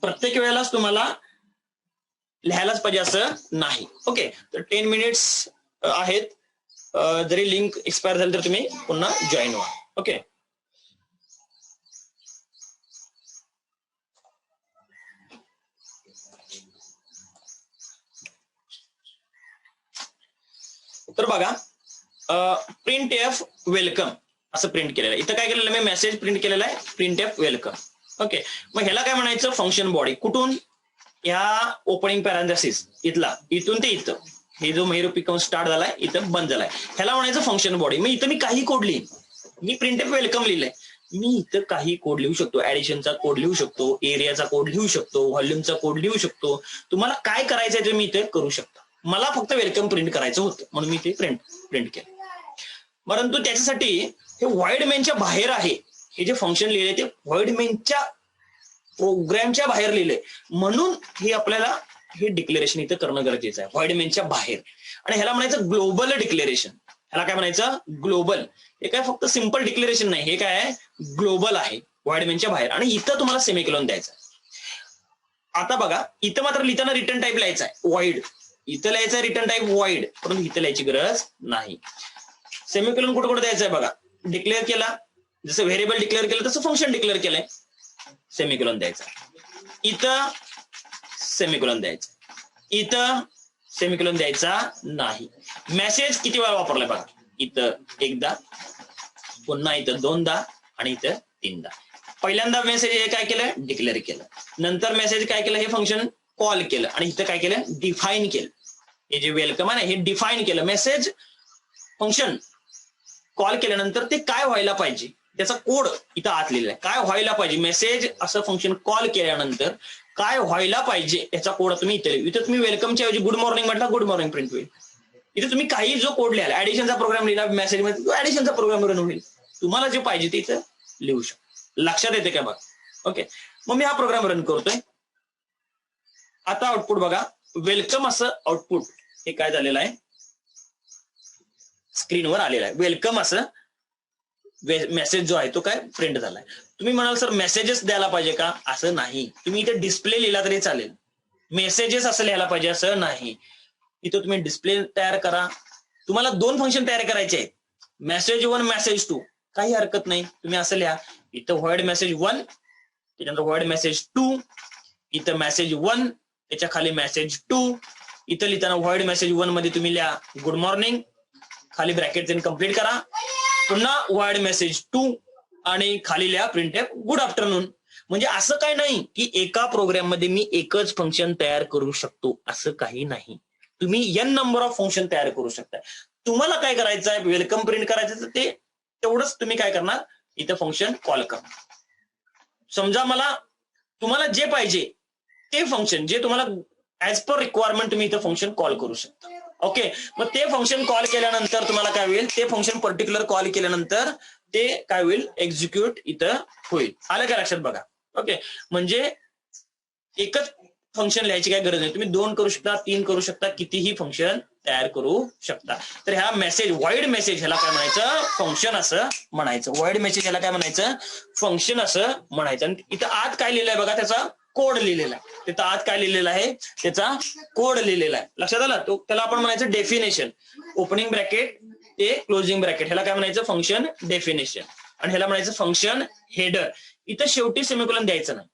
प्रत्येक वेळेलाच तुम्हाला लिहायलाच पाहिजे असं नाही. ओके, तर 10 मिनिट्स आहेत, जरी लिंक एक्सपायर झाली तर तुम्ही पुन्हा जॉईन व्हा. ओके, तर बघा, प्रिंट एफ वेलकम असं प्रिंट केलेलं आहे. इथं काय केलेलं मी मेसेज प्रिंट केलेला आहे, प्रिंट एफ वेलकम. ओके, मग ह्याला काय म्हणायचं, फंक्शन बॉडी. कुठून, ह्या ओपनिंग पॅरांथेसिस इथला, इथून ते इथं, हे जो महिरूपी कंस स्टार्ट झालाय इथं बंद झालाय, ह्याला म्हणायचं फंक्शन बॉडी. मग इथं मी काही कोड लिहीन, मी प्रिंट एफ वेलकम लिहिलंय, मी इथं काही कोड लिहू शकतो, ऍडिशनचा कोड लिहू शकतो, एरियाचा कोड लिहू शकतो, व्हॉल्यूमचा कोड लिहू शकतो. तुम्हाला काय करायचंय ते मी इथे करू शकतो. मला फक्त वेलकम प्रिंट करायचं होतं म्हणून मी ते प्रिंट केलं. परंतु त्याच्यासाठी हे व्हाईड मेनच्या बाहेर आहे. हे जे फंक्शन लिहिले ते व्हाईड मेनच्या प्रोग्रामच्या बाहेर लिहिले, म्हणून हे आपल्याला हे डिक्लेरेशन इथं करणं गरजेचं आहे, व्हाईड मेनच्या बाहेर. आणि ह्याला म्हणायचं ग्लोबल डिक्लेरेशन. ह्याला काय म्हणायचं, ग्लोबल. हे काय फक्त सिंपल डिक्लेरेशन नाही, हे काय आहे, ग्लोबल आहे, व्हाईड मेनच्या बाहेर. आणि इथं तुम्हाला सेमिकोलॉन द्यायचा. आता बघा, इथं मात्र लिहिताना रिटर्न टाईप लिहायचा आहे, व्हाईड. इथं लिहायचं रिटर्न टाईप व्हाईड, परंतु इथं लिहायची गरज नाही. सेमिकोलॉन कुठे कुठे द्यायचं आहे बघा, डिक्लेअर केला, जसं व्हेरिएबल डिक्लेअर केलं तसं फंक्शन डिक्लेअर केलंय, सेमिकोलॉन द्यायचा. इथं सेमिकोलॉन द्यायचा, इथं सेमिकोलॉन द्यायचा नाही. मेसेज किती वेळा वापरलाय बघा, इथं एकदा, पुन्हा इथं दोनदा, आणि इथं तीनदा. पहिल्यांदा मेसेज हे काय केलं, डिक्लेअर केलं. नंतर मेसेज काय केलं, हे फंक्शन कॉल केलं, आणि इथं काय केलं, डिफाईन केलं. हे जे वेलकम आहे ना, हे डिफाईन केलं. मेसेज फंक्शन कॉल केल्यानंतर ते काय व्हायला पाहिजे त्याचा कोड इथं आत लिहिलेला आहे. काय व्हायला पाहिजे, मेसेज असं फंक्शन कॉल केल्यानंतर काय व्हायला पाहिजे याचा कोड तुम्ही इथे तुम्ही वेलकमच्या ऐवजी गुड मॉर्निंग म्हटला, गुड मॉर्निंग प्रिंट होईल. इथे तुम्ही काही जो कोड लिहिला, ऍडिशनचा प्रोग्राम लिहिला मेसेज मध्ये, ऍडिशनचा प्रोग्राम रन होईल. तुम्हाला जे पाहिजे ते इथं लिहू शकतो. लक्षात येते का बघा? ओके, मग मी हा प्रोग्राम रन करतोय. आता आउटपुट बघा, वेलकम असं आउटपुट हे काय झालेलं आहे, स्क्रीनवर आलेला आहे. वेलकम असं मेसेज जो आहे तो काय प्रिंट झालाय. तुम्ही म्हणाल सर मेसेजेस द्यायला पाहिजे का? असं नाही. तुम्ही इथे डिस्प्ले लिहिला तरी चालेल. मेसेजेस असं लिहायला पाहिजे असं नाही. इथं तुम्ही डिस्प्ले तयार करा. तुम्हाला 2 फंक्शन तयार करायचे आहेत, मेसेज 1 मेसेज 2, काही हरकत नाही. तुम्ही असं लिहा, इथं व्हॉइड मेसेज 1, त्याच्यानंतर व्हॉइड मेसेज 2, इथं मेसेज 1, त्याच्या खाली मेसेज 2. इथं लिहिताना व्हॉइड मेसेज 1 मध्ये तुम्ही लिहा गुड मॉर्निंग, खाली ब्रॅकेट देऊन कंप्लीट करा. पुन्हा व्हॉइड मेसेज 2 आणि खाली लिहा प्रिंटफ गुड आफ्टरनून. म्हणजे असं काही नाही की एका प्रोग्राम मध्ये मी एकच फंक्शन तयार करू शकतो, असं काही नाही. तुम्ही n नंबर ऑफ फंक्शन तयार करू शकता. तुम्हाला काय करायचं आहे, वेलकम प्रिंट करायचं तर ते तेवढंच तुम्ही काय करणार, इथं फंक्शन कॉल करणार. समजा मला तुम्हाला जे पाहिजे ते फंक्शन, जे तुम्हाला ऍज पर रिक्वायरमेंट तुम्ही इथं फंक्शन कॉल करू शकता. ओके, मग ते फंक्शन कॉल केल्यानंतर तुम्हाला काय होईल, ते फंक्शन पर्टिक्युलर कॉल केल्यानंतर ते काय होईल, एक्झिक्यूट इथं होईल. आलं का लक्षात बघा? ओके, म्हणजे एकच फंक्शन लिहायची काय गरज नाही. तुम्ही 2 करू शकता, 3 करू शकता, कितीही फंक्शन तयार करू शकता. तर ह्या मेसेज व्हॉइड मेसेज ह्याला काय म्हणायचं, फंक्शन असं म्हणायचं. व्हॉइड मेसेज ह्याला काय म्हणायचं, फंक्शन असं म्हणायचं. आणि इथं आत काय लिहिलंय बघा, त्याचा कोड लिहिलेला आहे. तिथं आत काय लिहिलेला आहे, त्याचा कोड लिहिलेला आहे. लक्षात आलं? तो त्याला आपण म्हणायचं डेफिनेशन. ओपनिंग ब्रॅकेट ते क्लोजिंग ब्रॅकेट, ह्याला काय म्हणायचं, फंक्शन डेफिनेशन. आणि ह्याला म्हणायचं फंक्शन हेडर. इथं शेवटी सेमिकोलॉन द्यायचं नाही,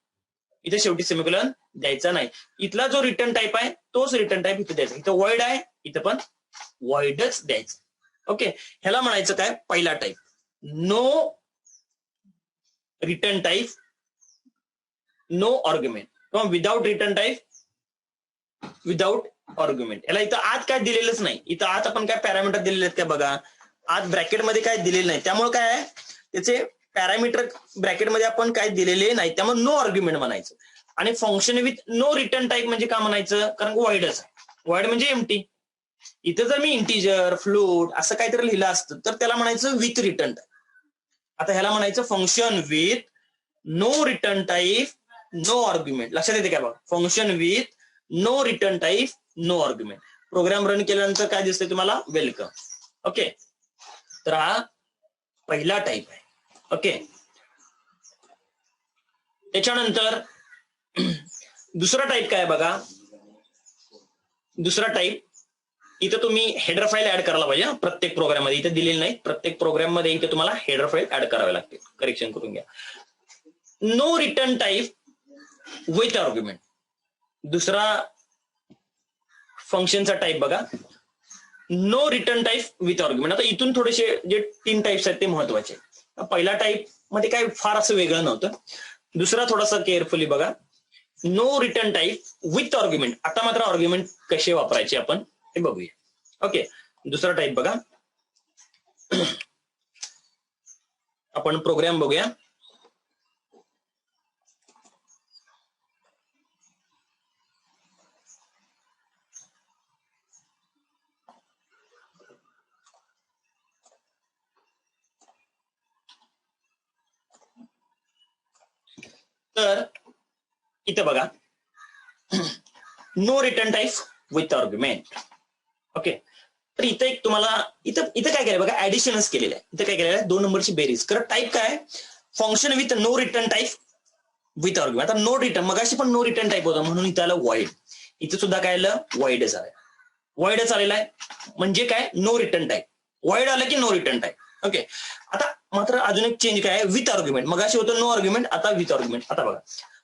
इथे शेवटी सेमिकोलॉन द्यायचा नाही. इथला जो रिटर्न टाईप आहे तोच रिटर्न टाईप इथे द्यायचा. इथं व्हॉइड आहे, इथं पण व्हॉइडच द्यायचं. ओके, ह्याला म्हणायचं काय, पहिला type no return type, no argument, किंवा without return type without argument. याला इथं आत काय दिलेलंच नाही. इथं आत आपण काय पॅरामीटर दिलेले आहेत का बघा, आत ब्रॅकेटमध्ये काय दिलेलं नाही. त्यामुळे काय आहे, त्याचे पॅरामीटर ब्रॅकेटमध्ये आपण काय दिलेले नाही, त्यामुळे नो आर्ग्युमेंट म्हणायचं. आणि function with no return type म्हणजे का म्हणायचं, कारण व्हॉइडच आहे. व्हॉइड म्हणजे एम्प्टी. इथं जर मी इंटिजर फ्लोट असं काहीतरी लिहिलं असतं तर त्याला म्हणायचं विथ रिटर्न टाईप. आता ह्याला म्हणायचं function with no return type no argument. लक्षात येते काय बघा, function with no return type no argument. Program run केल्यानंतर काय दिसतंय तुम्हाला, वेलकम. ओके, तर हा पहिला टाईप आहे. ओके, त्याच्यानंतर दुसरा टाईप काय बघा, दुसरा टाईप इथं तुम्ही हेडर फाईल ऍड करायला पाहिजे. प्रत्येक प्रोग्राम मध्ये, इथं दिलेली नाही, प्रत्येक प्रोग्राम मध्ये इथे तुम्हाला हेडर फाईल ऍड करावे लागते. करेक्शन करून घ्या. No return type with argument. दुसरा फंक्शनचा टाईप बघा, no return type with argument. आता इथून थोडेसे जे 3 टाईप्स आहेत ते महत्वाचे. पहिला टाईप मध्ये काय फार असं वेगळं नव्हतं. दुसरा थोडासा केअरफुली बघा, no return type with argument. आता मात्र आर्ग्युमेंट कसे वापरायचे आपण हे बघूया. ओके, दुसरा टाईप बघा, आपण प्रोग्राम बघूया. तर इथं बघा, no return type with argument. Okay, तर इथं एक तुम्हाला इथं काय केलंय बघा, ऍडिशनच केलेलं आहे. इथं काय केलेलं आहे, 2 नंबरची बेरीज. खरं टाईप काय, function with no return type with argument. आता नो रिटर्न, मगाशी पण नो रिटर्न टाईप होता म्हणून इथं आलं व्हॉइड. इथे सुद्धा काय आलं, व्हॉइडच आलं. व्हॉइडच आलेला आहे म्हणजे काय, नो रिटर्न टाईप. व्हॉइड आलं की नो रिटर्न टाईप. ओके, आता मात्र अजून एक चेंज काय आहे, विथ आर्ग्युमेंट. मगाशी होतं नो आर्ग्युमेंट, आता विथ आर्ग्युमेंट. आता बघा,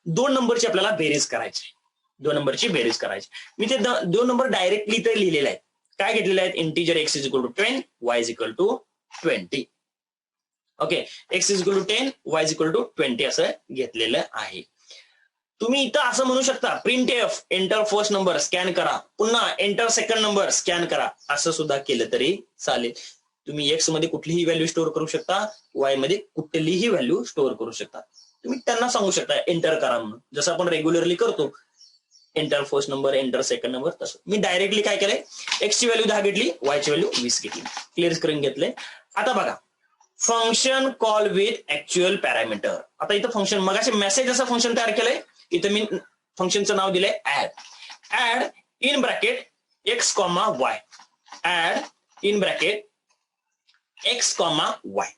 2 नंबरची आपल्याला बेरीज करायची, 2 नंबरची बेरीज करायची. मी ते 2 नंबर डायरेक्टली इथे लिहिलेले आहेत. काय घेतलेले आहेत, integer x is equal to 10, y is equal to 20. Okay, x is equal to 10, y is equal to 20 असं घेतलेलं आहे. तुम्ही इथं असं म्हणू शकता print F enter first number scan करा, पुन्हा एंटर सेकंड नंबर स्कॅन करा, असं सुद्धा केलं तरी चालेल. तुम्ही एक्स मध्ये कुठलीही व्हॅल्यू स्टोअर करू शकता, वाय मध्ये कुठलीही व्हॅल्यू स्टोअर करू शकता. तुम्ही त्यांना सांगू शकता एंटर करा म्हणून, जसं आपण रेग्युलरली करतो enter first number enter second number. तसं मी डायरेक्टली काय केलंय, एक्स ची व्हॅल्यू 10 घेतली, वाय ची व्हॅल्यू 20 घेतली, क्लिअर स्क्रीन घेतले. आता बघा function call with actual parameter. आता इथं फंक्शन मगाशी मेसेज असं फंक्शन तयार केलंय, इथं मी फंक्शनचं नाव दिलंय add. Add in bracket X comma Y, add in bracket X comma Y.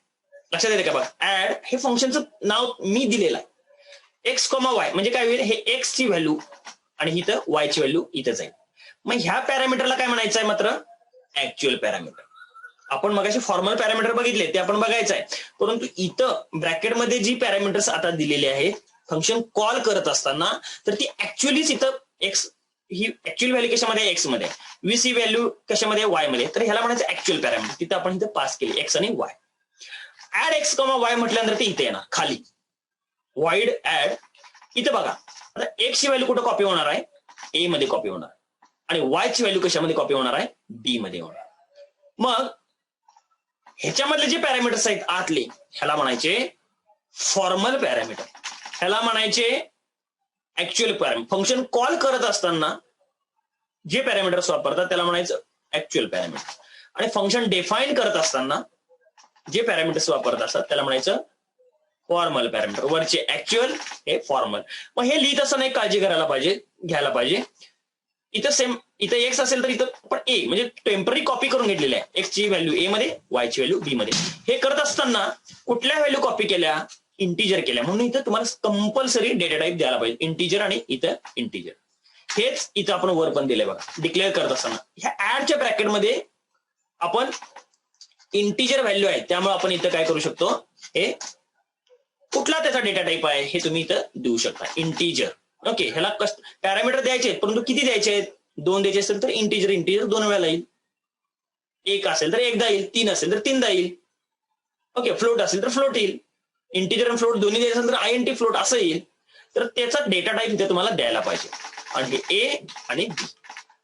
लक्षात येते का बघा, ऍड हे फंक्शनचं नाव मी दिलेलं आहे. एक्स कॉमा वाय म्हणजे काय होईल, हे एक्स ची व्हॅल्यू आणि इथं वाय ची व्हॅल्यू इथं जाईल. मग ह्या पॅरामीटरला काय म्हणायचं आहे मात्र, ऍक्च्युअल पॅरामीटर. आपण मगाशी फॉर्मल पॅरामीटर बघितले ते आपण बघायचं आहे, परंतु इथं ब्रॅकेटमध्ये जी पॅरामीटर्स आता दिलेली आहेत फंक्शन कॉल करत असताना, तर ती ऍक्च्युअलीच इथं एक्स ही ऍक्च्युअल व्हॅल्यू कशामध्ये एक्स मध्ये, 20 ही व्हॅल्यू कशामध्ये वाय मध्ये, तर ह्याला म्हणायचं ऍक्च्युअल पॅरामीटर. तिथं आपण इथं पास केली एक्स आणि Y. Add X comma Y म्हटल्यानंतर ते इथे येणार खाली वाईड ऍड. इथं बघा आता एक्स ची व्हॅल्यू कुठं कॉपी होणार आहे, ए मध्ये कॉपी होणार, आणि वाय ची व्हॅल्यू कशामध्ये कॉपी होणार आहे, बी मध्ये होणार. मग ह्याच्यामधले जे पॅरामीटर्स आहेत आतले, ह्याला म्हणायचे फॉर्मल पॅरामीटर, ह्याला म्हणायचे ऍक्च्युअल पॅरामीटर. फंक्शन कॉल करत असताना जे पॅरामीटर्स वापरतात त्याला म्हणायचं ऍक्च्युअल पॅरामीटर, आणि फंक्शन डिफाईन करत असताना जे पॅरामीटर्स वापरत असतात त्याला म्हणायचं फॉर्मल पॅरामीटर. वरचे ऍक्च्युअल, हे फॉर्मल. मग हे लिहित असताना एक काळजी करायला पाहिजे, घ्यायला पाहिजे. इथं सेम, इथं एक्स असेल तर इथं पण ए म्हणजे टेम्पररी कॉपी करून घेतलेल्या आहे, एक्स ची व्हॅल्यू ए मध्ये, वाय ची व्हॅल्यू बी मध्ये. हे करत असताना कुठल्या व्हॅल्यू कॉपी केल्या, इंटिजर केल्या, म्हणून इथं तुम्हाला कंपल्सरी डेटा टाईप द्यायला पाहिजे, इंटिजर आणि इथं इंटिजर. हेच इथं आपण वर पण दिलंय बघा, डिक्लेअर करत असताना ह्या ऍडच्या ब्रॅकेटमध्ये आपण इंटिजर व्हॅल्यू आहे, त्यामुळे आपण इथं काय करू शकतो, हे कुठला त्याचा डेटा टाईप आहे हे तुम्ही इथं देऊ शकता, इंटिजर. ओके, ह्याला पॅरामीटर द्यायचे, परंतु किती द्यायचे आहेत, 2 द्यायचे असेल तर इंटिजर इंटिजर 2 वेळा येईल, 1 असेल तर 1दा येईल, 3 असेल तर 3दा येईल. ओके, फ्लोट असेल तर फ्लोट येईल, इंटिजर आणि फ्लोट दोन्ही द्यायचं असेल तर आयएनटी फ्लोट असं येईल. तर त्याचा डेटा टाईप इथे तुम्हाला द्यायला पाहिजे, आणि हे ए आणि बी.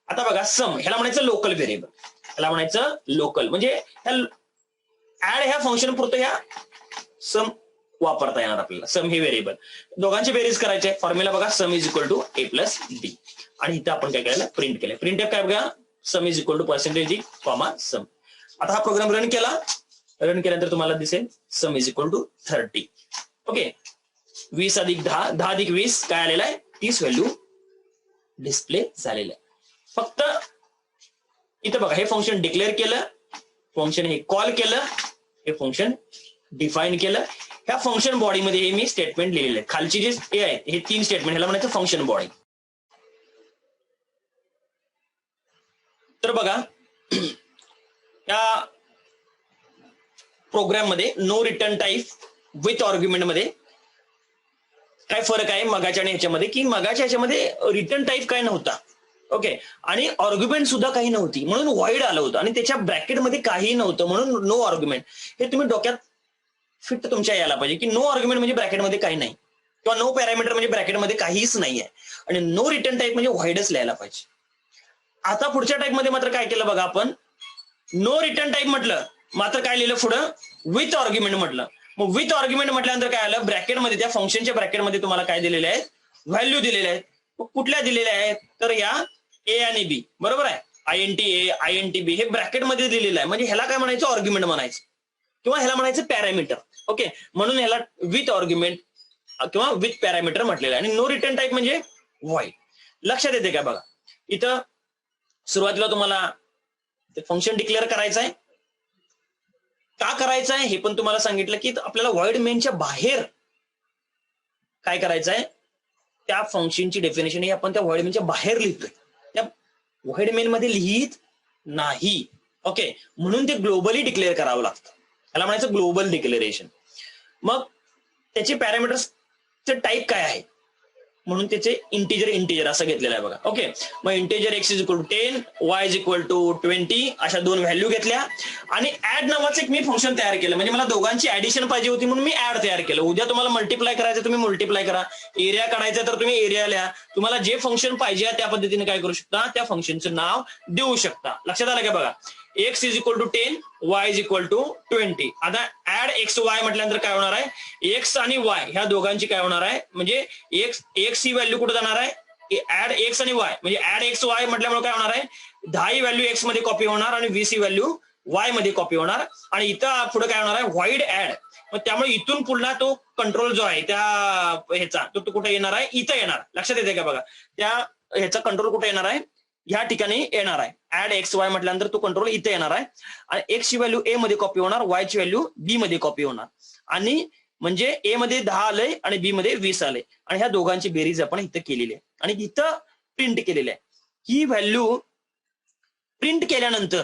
आता बघा सम, ह्याला म्हणायचं लोकल व्हेरिएबल, ह्याला म्हणायचं लोकल, म्हणजे ऍड ह्या फंक्शन पुरतं ह्या सम वापरता येणार आपल्याला. सम हे व्हेरिएबल, दोघांची बेरीज करायचे, फॉर्म्युला बघा sum is equal to A plus D, आणि इथं आपण काय केलं, प्रिंट केलं. प्रिंट काय बघा, sum is equal to percentage comma sum. आता हा प्रोग्राम रन केला, रन केल्यानंतर तुम्हाला दिसेल sum is equal to 30. Okay, 20 अधिक 10, 10 अधिक 20 काय आलेला आहे, 30 व्हॅल्यू डिस्प्ले झालेलं आहे. फक्त इथं बघा हे फंक्शन डिक्लेअर केलं, फंक्शन हे कॉल केलं, हे फंक्शन डिफाईन केलं. ह्या फंक्शन बॉडीमध्ये हे मी स्टेटमेंट लिहिलेले आहेत, खालची जे हे आहेत हे 3 स्टेटमेंट, ह्याला म्हणायचं फंक्शन बॉडी. तर बघा या प्रोग्राम मध्ये no return type with argument मध्ये काय फरक आहे मगाच्या आणि ह्याच्यामध्ये, की मगाच्या ह्याच्यामध्ये रिटर्न टाईप काय नव्हता. ओके, आणि आर्ग्युमेंट सुद्धा काही नव्हती म्हणून व्हॉइड आलं होतं, आणि त्याच्या ब्रॅकेटमध्ये काही नव्हतं म्हणून नो आर्ग्युमेंट. हे तुम्ही डोक्यात फिट तुमच्या यायला पाहिजे, की नो आर्ग्युमेंट म्हणजे ब्रॅकेटमध्ये काही नाही, किंवा नो पॅरामीटर म्हणजे ब्रॅकेटमध्ये काहीच नाही आहे, आणि नो रिटर्न टाईप म्हणजे व्हॉइडच लिहायला पाहिजे. आता पुढच्या टाईप मध्ये मात्र काय केलं बघा, आपण नो रिटर्न टाईप म्हटलं, मात्र काय लिहिलं पुढं, विथ आर्ग्युमेंट म्हटलं. मग विथ आर्ग्युमेंट म्हटल्यानंतर काय आलं, ब्रॅकेटमध्ये त्या फंक्शनच्या ब्रॅकेटमध्ये तुम्हाला काय दिलेले आहेत, व्हॅल्यू दिलेल्या आहेत. कुठल्या दिलेल्या आहेत, तर या ए आणि बी, बरोबर आहे, आयएनटी ए आयएनटी बी हे ब्रॅकेटमध्ये दिलेलं आहे, म्हणजे ह्याला काय म्हणायचं, आर्ग्युमेंट म्हणायचं, किंवा ह्याला म्हणायचं पॅरामीटर. ओके, म्हणून ह्याला विथ आर्ग्युमेंट किंवा विथ पॅरामीटर म्हटलेलं आहे. आणि नो रिटर्न टाईप म्हणजे व्हॉइड. लक्षात येते का बघा, इथं सुरुवातीला तुम्हाला फंक्शन डिक्लेअर करायचं आहे, का करायचं आहे हे पण तुम्हाला सांगितलं, की आपल्याला व्हॉइड मेनच्या बाहेर काय करायचं आहे, त्या फंक्शनची डेफिनेशन ही आपण त्या व्हॉइड मेनच्या बाहेर लिहितोय, त्या व्हॉइड मेन मध्ये लिहित नाही. ओके, म्हणून ते ग्लोबली डिक्लेअर करावं लागतं, त्याला म्हणायचं ग्लोबल डिक्लेरेशन. मग त्याचे पॅरामीटर्सचे टाईप काय आहे, म्हणून त्याचे इंटिजर असं घेतलेलं आहे बघा. ओके, मग integer x is equal to 10, y is equal to 20 अशा दोन व्हॅल्यू घेतल्या आणि ऍड नावाचं एक मी फंक्शन तयार केलं. म्हणजे मला दोघांची ऍडिशन पाहिजे होती म्हणून मी ऍड तयार केलं. उद्या तुम्हाला मल्टिप्लाय करायचं तुम्ही मल्टिप्लाय करा, एरिया काढायचा तर तुम्ही एरिया लिहा. तुम्हाला जे फंक्शन पाहिजे त्या पद्धतीने काय करू शकता, त्या फंक्शनचं नाव देऊ शकता. लक्षात आलं का बघा. x is equal to 10, y is equal to 20. आता ऍड एक्स वाय म्हटल्यानंतर काय होणार आहे, एक्स आणि वाय ह्या दोघांची काय होणार आहे, म्हणजे एक्स ही व्हॅल्यू कुठे जाणार आहे, ऍड एक्स आणि वाय म्हणजे ऍड एक्स वाय म्हटल्यामुळे काय होणार आहे, 10 ही व्हॅल्यू एक्स मध्ये कॉपी होणार आणि 20 ही व्हॅल्यू वाय मध्ये कॉपी होणार आणि इथं पुढे काय होणार आहे, व्हाईड ऍड. मग त्यामुळे इथून पुन्हा तो कंट्रोल जो आहे त्या ह्याचा तो कुठे येणार आहे, इथं येणार. लक्षात येते का बघा, त्या ह्याचा कंट्रोल कुठे येणार आहे, ह्या ठिकाणी येणार आहे. ऍड एक्स वाय म्हटल्यानंतर तो कंट्रोल इथे येणार आहे आणि एक्स ची व्हॅल्यू ए मध्ये कॉपी होणार, वाय ची व्हॅल्यू बी मध्ये कॉपी होणार आणि म्हणजे ए मध्ये 10 आलंय आणि बी मध्ये 20 आले आणि ह्या दोघांची बेरीज आपण इथं केलेली आहे आणि इथं प्रिंट केलेली आहे. ही व्हॅल्यू प्रिंट केल्यानंतर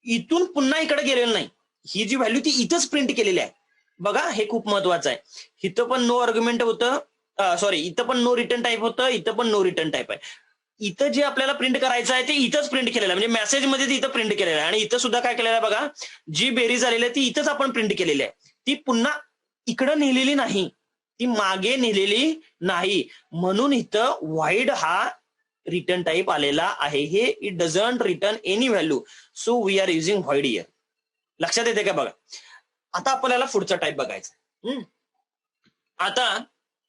इथून पुन्हा इकडे गेलेलं नाही, ही जी व्हॅल्यू ती इथंच प्रिंट केलेली आहे बघा. हे खूप महत्वाचं आहे. इथं पण नो आर्ग्युमेंट होतं, सॉरी इथं पण नो रिटर्न टाईप होतं, इथं पण नो रिटर्न टाईप आहे. इथं जे आपल्याला प्रिंट करायचं आहे ते इथंच प्रिंट केलेलं आहे, म्हणजे मेसेजमध्ये ते इथं प्रिंट केलेलं आहे आणि इथं सुद्धा काय केलेलं आहे बघा, जी बेरीज आलेली आहे ती इथंच आपण प्रिंट केलेली आहे. ती पुन्हा इकडं नेलेली नाही, ती मागे नेलेली नाही, म्हणून इथं व्हाईड हा रिटर्न टाईप आलेला आहे. हे it doesn't return any value, so we are using void here. लक्षात येते का बघा. आता आपल्याला पुढचा टाईप बघायचा. आता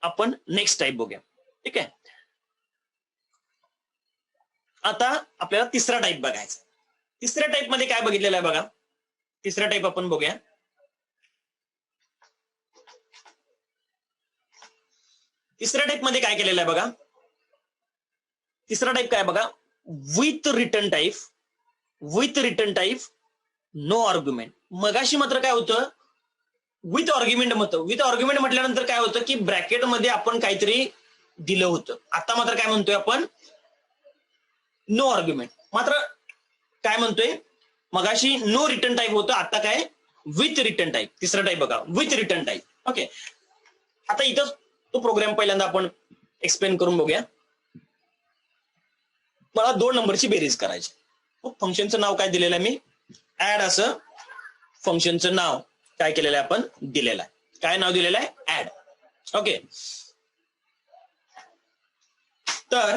आपण नेक्स्ट टाईप बघूया. ठीक आहे, आता आपल्याला तिसरा टाईप बघायचा. तिसऱ्या टाईप मध्ये काय बघितलेलं आहे बघा, तिसरा टाईप आपण बघूया. तिसऱ्या टाईप मध्ये काय केलेलं आहे बघा, तिसरा टाईप काय बघा, with return type, with return type no argument. मगाशी मात्र काय होतं, विथ आर्ग्युमेंट होतं. विथ आर्ग्युमेंट म्हटल्यानंतर काय होतं की ब्रॅकेटमध्ये आपण काहीतरी दिलं होतं. आता मात्र काय म्हणतोय आपण, नो आर्ग्युमेंट. मात्र काय म्हणतोय, मगाशी नो रिटर्न टाईप होतं, आता काय विथ रिटर्न टाईप. तिसरा टाईप बघा, विथ रिटर्न टाईप. ओके, आता इथं तो प्रोग्राम पहिल्यांदा आपण एक्सप्लेन करून बघूया. मला 2 नंबरची बेरीज करायची. फंक्शनचं नाव काय दिलेलं आहे मी, ऍड असं फंक्शनचं नाव काय केलेलं आहे आपण दिलेलं आहे. काय नाव दिलेलं आहे, ऍड. ओके, तर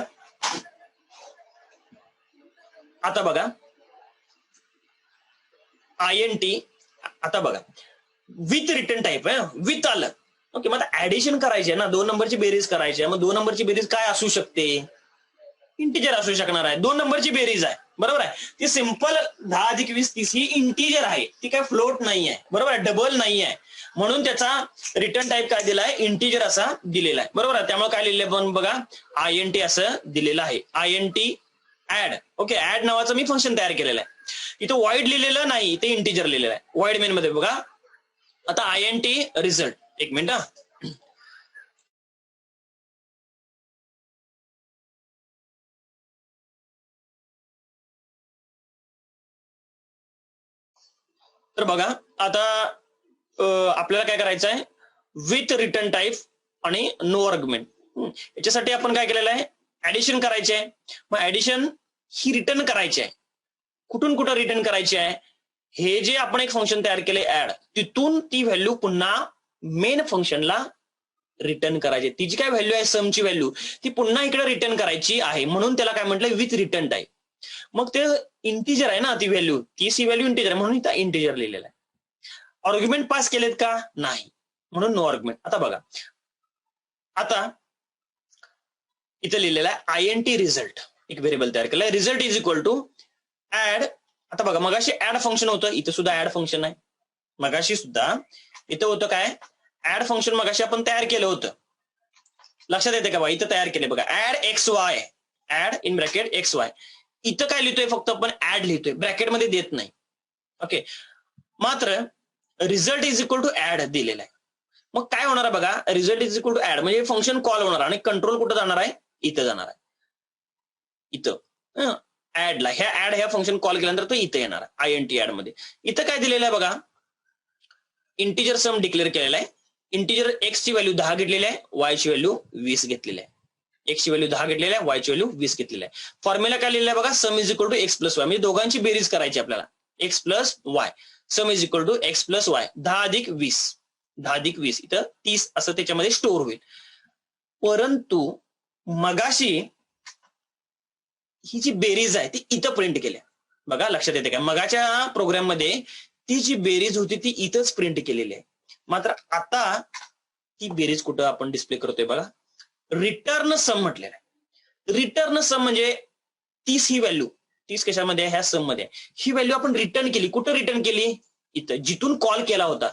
आता बघा INT, आता बघा विथ रिटर्न टाईप आहे, विथ आलं. ओके, मग आता ऍडिशन करायची आहे ना, 2 नंबरची बेरीज करायची आहे. मग 2 नंबरची बेरीज काय असू शकते, इंटिजर असू शकणार आहे. 2 नंबरची बेरीज आहे, बरोबर आहे. ती सिंपल 10 अधिक 20 30 ही इंटिजर आहे, ती काय फ्लोट नाही आहे, बरोबर आहे, डबल नाही आहे. म्हणून त्याचा रिटर्न टाईप काय दिलाय, इंटिजर असा दिलेला आहे, बरोबर आहे. त्यामुळे काय लिहिलंय पण बघा, INT असं दिलेलं आहे, INT ऍड. ओके, ऍड नावाचं मी फंक्शन तयार केलेलं आहे. इथं वाईड लिहिलेलं नाही, ते इंटिजर लिहिलेलं आहे वाईड मेन मध्ये बघा. आता INT रिझल्ट, एक मिनिट. तर बघा आता आपल्याला काय करायचं आहे, विथ रिटर्न टाईप आणि नो आर्ग्युमेंट. याच्यासाठी आपण काय केलेलं आहे, ऍडिशन करायचे आहे. मग ऍडिशन ही रिटर्न करायची आहे. कुठून कुठं रिटर्न करायची आहे, हे जे आपण एक फंक्शन तयार केले ऍड, तिथून ती व्हॅल्यू पुन्हा मेन फंक्शनला रिटर्न करायची. ती जी काय व्हॅल्यू आहे समची व्हॅल्यू, ती पुन्हा इकडे रिटर्न करायची आहे, म्हणून त्याला काय म्हटलं, विथ रिटर्न टाईप. मग ते इंटिजर आहे ना ती व्हॅल्यू, ती सी व्हॅल्यू इंटिजर आहे म्हणून इथं इंटिजर लिहिलेलं आहे. आर्ग्युमेंट पास केलेत का, नाही, म्हणून नो आर्ग्युमेंट. आता बघा, आता इथं लिहिलेलं आहे INT रिझल्ट, एक व्हेरिएबल तयार केलाय, result is equal to add. आता बघा मगाशी ऍड फंक्शन होतं, इथं सुद्धा ऍड फंक्शन आहे. मगाशी सुद्धा इथं होतं काय, ऍड फंक्शन मगाशी आपण तयार केलं होतं. लक्षात येते का बघा, इथं तयार केले बघा, add XY, add in bracket XY. इथं काय लिहितोय, फक्त आपण ऍड लिहितोय, ब्रॅकेटमध्ये देत नाही. ओके, मात्र result is equal to add दिलेला आहे. मग काय होणार आहे बघा, result is equal to add म्हणजे फंक्शन कॉल होणार आणि कंट्रोल कुठं जाणार आहे, इथं जाणार आहे. इथं ऍडला ह्या फंक्शन कॉल केल्यानंतर तो इथं येणार आहे INT ऍड मध्ये. इथं काय दिलेलं आहे बघा, इंटिजर सम डिक्लेअर केलेला आहे. इंटिजर X ची व्हॅल्यू 10 घेतलेली आहे, Y ची व्हॅल्यू 20 घेतलेली आहे. एक्सची व्हॅल्यू 10 घेतलेली आहे, वायची व्हॅल्यू 20 घेतलेली आहे. फॉर्म्युला काय लिहिलेला आहे बघा, sum is equal to X plus Y, म्हणजे दोघांची बेरीज करायची आपल्याला, X plus Y, sum is equal to X plus Y, 10 अधिक 20, 10 अधिक 20 इथं 30 असं त्याच्यामध्ये स्टोअर होईल. परंतु मगाशी ही जी बेरीज आहे ती इथं प्रिंट केल्या बघा, लक्षात येते का, मगाच्या प्रोग्राम मध्ये ती जी बेरीज होती ती इथंच प्रिंट केलेली आहे. मात्र आता ती बेरीज कुठं आपण डिस्प्ले करतोय बघा, रिटर्न सम म्हटलेलं आहे. रिटर्न सम म्हणजे 30 ही व्हॅल्यू, 30 कशामध्ये ह्या सम मध्ये, ही व्हॅल्यू आपण रिटर्न केली, कुठं रिटर्न केली, इथं जिथून कॉल केला होता,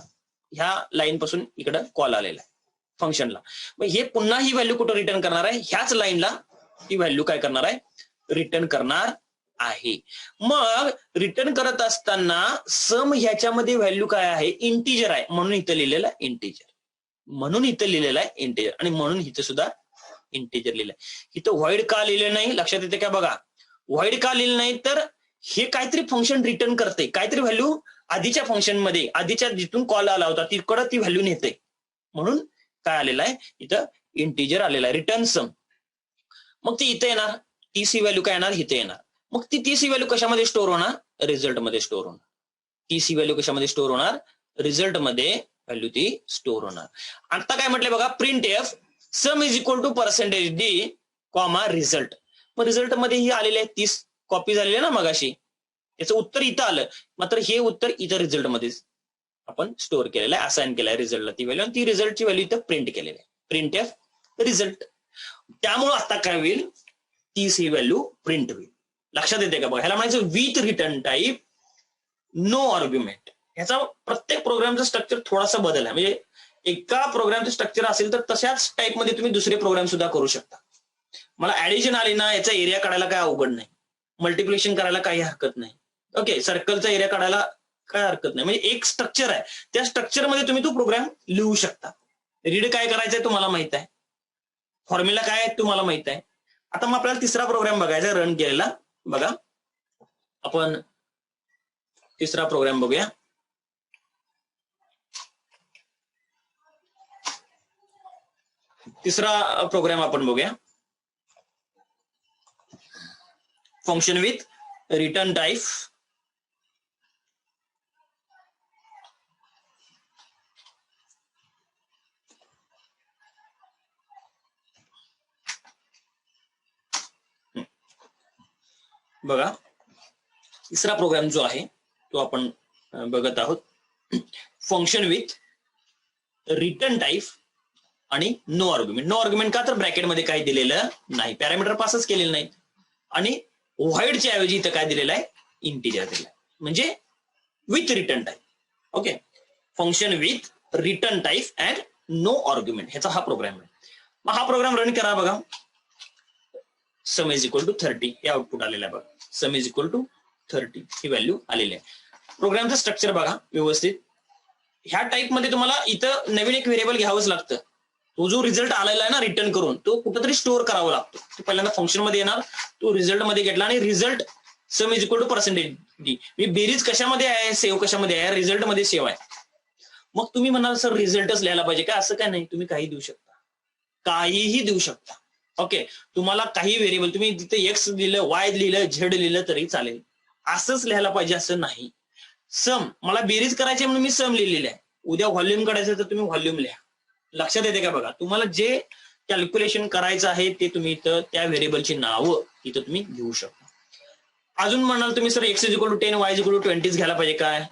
ह्या लाईन पासून इकडं कॉल आलेला आहे फंक्शनला. मग हे पुन्हा ही व्हॅल्यू कुठं रिटर्न करणार आहे, ह्याच लाईनला ही व्हॅल्यू काय करणार आहे, रिटर्न करणार आहे. मग रिटर्न करत असताना सम ह्याच्यामध्ये व्हॅल्यू काय आहे, इंटिजर आहे, म्हणून इथं लिहिलेलं आहे इंटिजर, म्हणून इथं लिहिलेलं आहे इंटिजर, आणि म्हणून इथं सुद्धा इंटिजर लिहिलंय. इथं व्हॉइड का लिहिलं नाही, लक्षात येते का बघा, व्हॉइड का लिहिलं नाही, तर हे काहीतरी फंक्शन रिटर्न करते, काहीतरी व्हॅल्यू आधीच्या फंक्शन मध्ये, आधीच्या जिथून कॉल आला होता तिकडं ती व्हॅल्यू नेते, म्हणून काय आलेलं आहे इथं इंटिजर आलेला आहे, रिटर्न सम. मग ती इथं येणार, टीसी व्हॅल्यू काय येणार, इथं येणार. मग ती टीसी व्हॅल्यू कशामध्ये स्टोअर होणार, रिझल्ट मध्ये स्टोअर होणार. टीसी व्हॅल्यू कशामध्ये स्टोअर होणार, रिझल्ट मध्ये व्हॅल्यू ती स्टोअर होणार. आता काय म्हटलंय बघा, print F sum is equal to percentage D comma result. मग रिझल्ट मध्ये ही आलेले आहे 30 कॉपी झालेली ना मगाशी, याचं उत्तर इथं आलं, मात्र हे उत्तर इथं रिझल्ट मध्ये आपण स्टोअर केलेलं आहे, असाइन केलं आहे रिझल्टला ती व्हॅल्यू, आणि ती रिझल्टची व्हॅल्यू इथं प्रिंट केलेली आहे, प्रिंट एफ रिझल्ट. त्यामुळे आता काय होईल, 30 ही व्हॅल्यू प्रिंट होईल. लक्षात येते का बघा, ह्याला म्हणायचं with return type no argument. ह्याचा प्रत्येक प्रोग्रामचं स्ट्रक्चर थोडासा बदल आहे, म्हणजे एका प्रोग्रामचं स्ट्रक्चर असेल तर तशाच टाईप मध्ये तुम्ही दुसरे प्रोग्राम सुद्धा करू शकता. मला ऍडिशन आली ना, याचा एरिया काढायला काय अवघड नाही, मल्टिप्लिकेशन करायला काही हरकत नाही, ओके, सर्कलचा एरिया काढायला काय हरकत नाही, म्हणजे एक स्ट्रक्चर आहे, त्या स्ट्रक्चर मध्ये तुम्ही तो प्रोग्राम लिहू शकता. रीड काय करायचंय तुम्हाला माहित आहे, फॉर्म्युला काय आहे तुम्हाला माहित आहे. आता मग आपल्याला तिसरा प्रोग्राम बघायचा, रन केलेला बघा, आपण तिसरा प्रोग्राम बघूया. तिसरा प्रोग्राम आपण बघूया, फंक्शन विथ रिटर्न टाईप बघा. तिसरा प्रोग्राम जो आहे तो आपण बघत आहोत, फंक्शन विथ रिटर्न टाईप आणि नो आर्ग्युमेंट. नो आर्ग्युमेंट का, तर ब्रॅकेटमध्ये काही दिलेलं नाही, पॅरामीटर पासच केलेलं नाही, आणि व्हॉइडच्या ऐवजी इथं काय दिलेलं आहे, इंटिजर दिलेलं आहे, म्हणजे with return type. Okay, function with return type and no argument, ह्याचा हा प्रोग्राम आहे. मग हा प्रोग्राम रन करा बघा, सम इज इक्वल टू 30 हे आउटपुट आलेलं आहे बघा, सम इज इक्वल टू 30 ही व्हॅल्यू आलेली आहे. प्रोग्रामचं स्ट्रक्चर बघा व्यवस्थित, ह्या टाईप मध्ये तुम्हाला इथं नवीन एक व्हेरिएबल घ्यावंच लागतं. तो जो रिझल्ट आलेला आहे ना रिटर्न करून, तो कुठेतरी स्टोअर करावा लागतो. तो पहिल्यांदा फंक्शन मध्ये येणार, तो रिझल्ट मध्ये घेतला, आणि result sum is equal to percentage D, मी बेरीज कशामध्ये आहे, सेव्ह कशामध्ये आहे, रिझल्ट मध्ये सेव्ह आहे. मग तुम्ही म्हणाल सर रिझल्टच लिहायला पाहिजे का, असं काय नाही, तुम्ही काही देऊ शकता, काहीही देऊ शकता. ओके, तुम्हाला काही व्हेरिएबल तुम्ही तिथे एक्स लिहिलं, वाय लिहिलं, झेड लिहिलं तरी चालेल, असंच लिहायला पाहिजे असं नाही. सम, मला बेरीज करायची म्हणून मी सम लिहिलेलं आहे, उद्या व्हॉल्यूम काढायचं तर तुम्ही व्हॉल्यूम लिहा. लक्षात येते का बघा, तुम्हाला जे कॅल्क्युलेशन करायचं आहे ते तुम्ही इथं त्या व्हेरिएबलची नावं इथं तुम्ही घेऊ शकता. अजून म्हणाल तुम्ही sir X is equal to 10 Y is equal to 20 घ्यायला पाहिजे काय,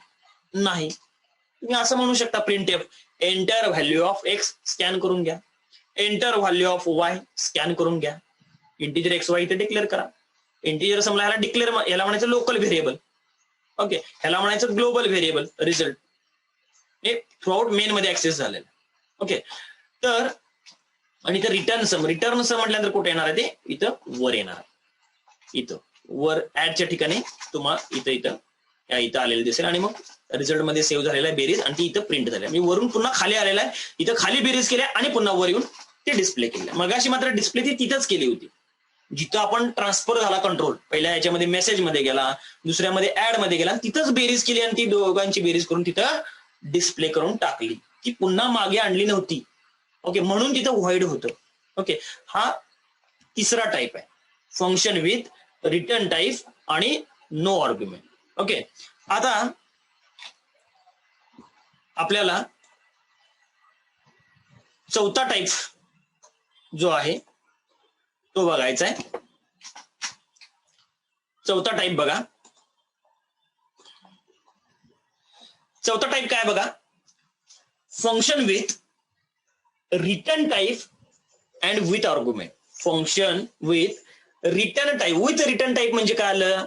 नाही, तुम्ही असं म्हणू शकता, print F enter value of X scan करून घ्या, enter value of Y scan करून घ्या, इंटिजर एक्स वाय इथे डिक्लेअर करा. इंटिजर समजा ह्याला डिक्लेअर, याला म्हणायचं लोकल व्हेरिएबल, ओके, ह्याला म्हणायचं ग्लोबल व्हेरिएबल, रिझल्ट हे थ्रूआउट मेन मध्ये ऍक्सेस झालेलं. ओके, तर आणि इथं रिटर्न सम, रिटर्न सम म्हटल्यानंतर कुठे येणार आहे ते इथं वर येणार, इथं वर ऍडच्या ठिकाणी तुम्हाला इथं आलेलं दिसेल, आणि मग रिझल्ट मध्ये सेव्ह झालेला आहे बेरीज, आणि ती इथं प्रिंट झाली. मी वरून पुन्हा खाली आलेला आहे, इथं खाली बेरीज केल्या आणि पुन्हा वर येऊन ते डिस्प्ले केलं. मगाशी मात्र डिस्प्ले ती तिथंच केली होती, जिथं आपण ट्रान्सफर झाला कंट्रोल, पहिल्या याच्यामध्ये मेसेज मध्ये गेला, दुसऱ्यामध्ये ऍड मध्ये गेला, तिथंच बेरीज केली, आणि ती दोघांची बेरीज करून तिथं डिस्प्ले करून टाकली, ती पुन्हा मागे आणली नव्हती. ओके, म्हणून तिथं व्हॉइड होतं. ओके, हा तिसरा टाईप आहे, फंक्शन विथ रिटर्न टाईप आणि नो आर्ग्युमेंट. ओके, आता आपल्याला चौथा टाईप जो आहे तो बघायचा आहे. चौथा टाईप बघा, चौथा टाईप काय बघा, function with return type and with argument. Function with return type. With return type म्हणजे काय आलं,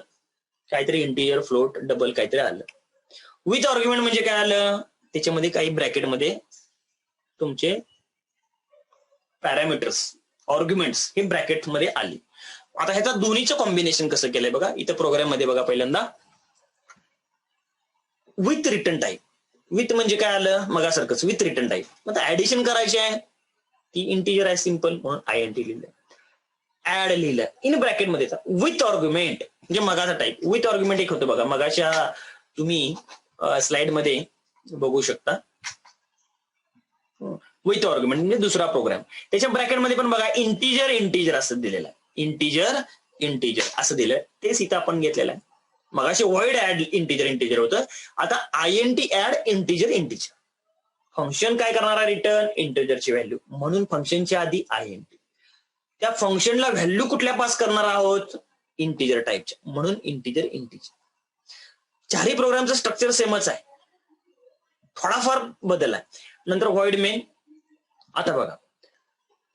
काहीतरी इंटिजर, फ्लोट, डबल काहीतरी आलं. विथ आर्ग्युमेंट म्हणजे काय आलं, त्याच्यामध्ये काही ब्रॅकेटमध्ये तुमचे पॅरामीटर्स, आर्ग्युमेंट्स हे ब्रॅकेटमध्ये आले. आता ह्याचा दोन्हीचं कॉम्बिनेशन कसं केलंय बघा इथं प्रोग्राम मध्ये बघा. पहिल्यांदा विथ रिटर्न टाईप. विथ म्हणजे काय आलं, मगासारखंच विथ रिटर्न टाईप. मग ऍडिशन करायची आहे, ती इंटिजर आहे सिंपल म्हणून INT लिहिलं. ऍड लिहिलं इन ब्रॅकेटमध्ये. विथ आर्ग्युमेंट म्हणजे मगाचा टाईप. विथ आर्ग्युमेंट एक होतं बघा, मगाच्या तुम्ही स्लाइड मध्ये बघू शकता. विथ आर्ग्युमेंट म्हणजे दुसरा प्रोग्राम. त्याच्या ब्रॅकेटमध्ये पण बघा इंटिजर इंटिजर असं दिलेलं आहे. इंटिजर इंटिजर असं दिलं, तेच इथं आपण घेतलेलं आहे. मगाशी व्हॉइड ऍड इंटिजर इंटिजर होतं, आता INT add integer integer. Function काय करणार आहे, रिटर्न इंटिजरची व्हॅल्यू, म्हणून फंक्शनच्या आधी INT. त्या फंक्शनला व्हॅल्यू कुठल्या पास करणार आहोत, इंटिजर टाईपच्या, म्हणून इंटिजर इंटिजर. चारही प्रोग्रामचं स्ट्रक्चर सेमच आहे, थोडाफार बदल आहे. नंतर व्हॉइड मेन. आता बघा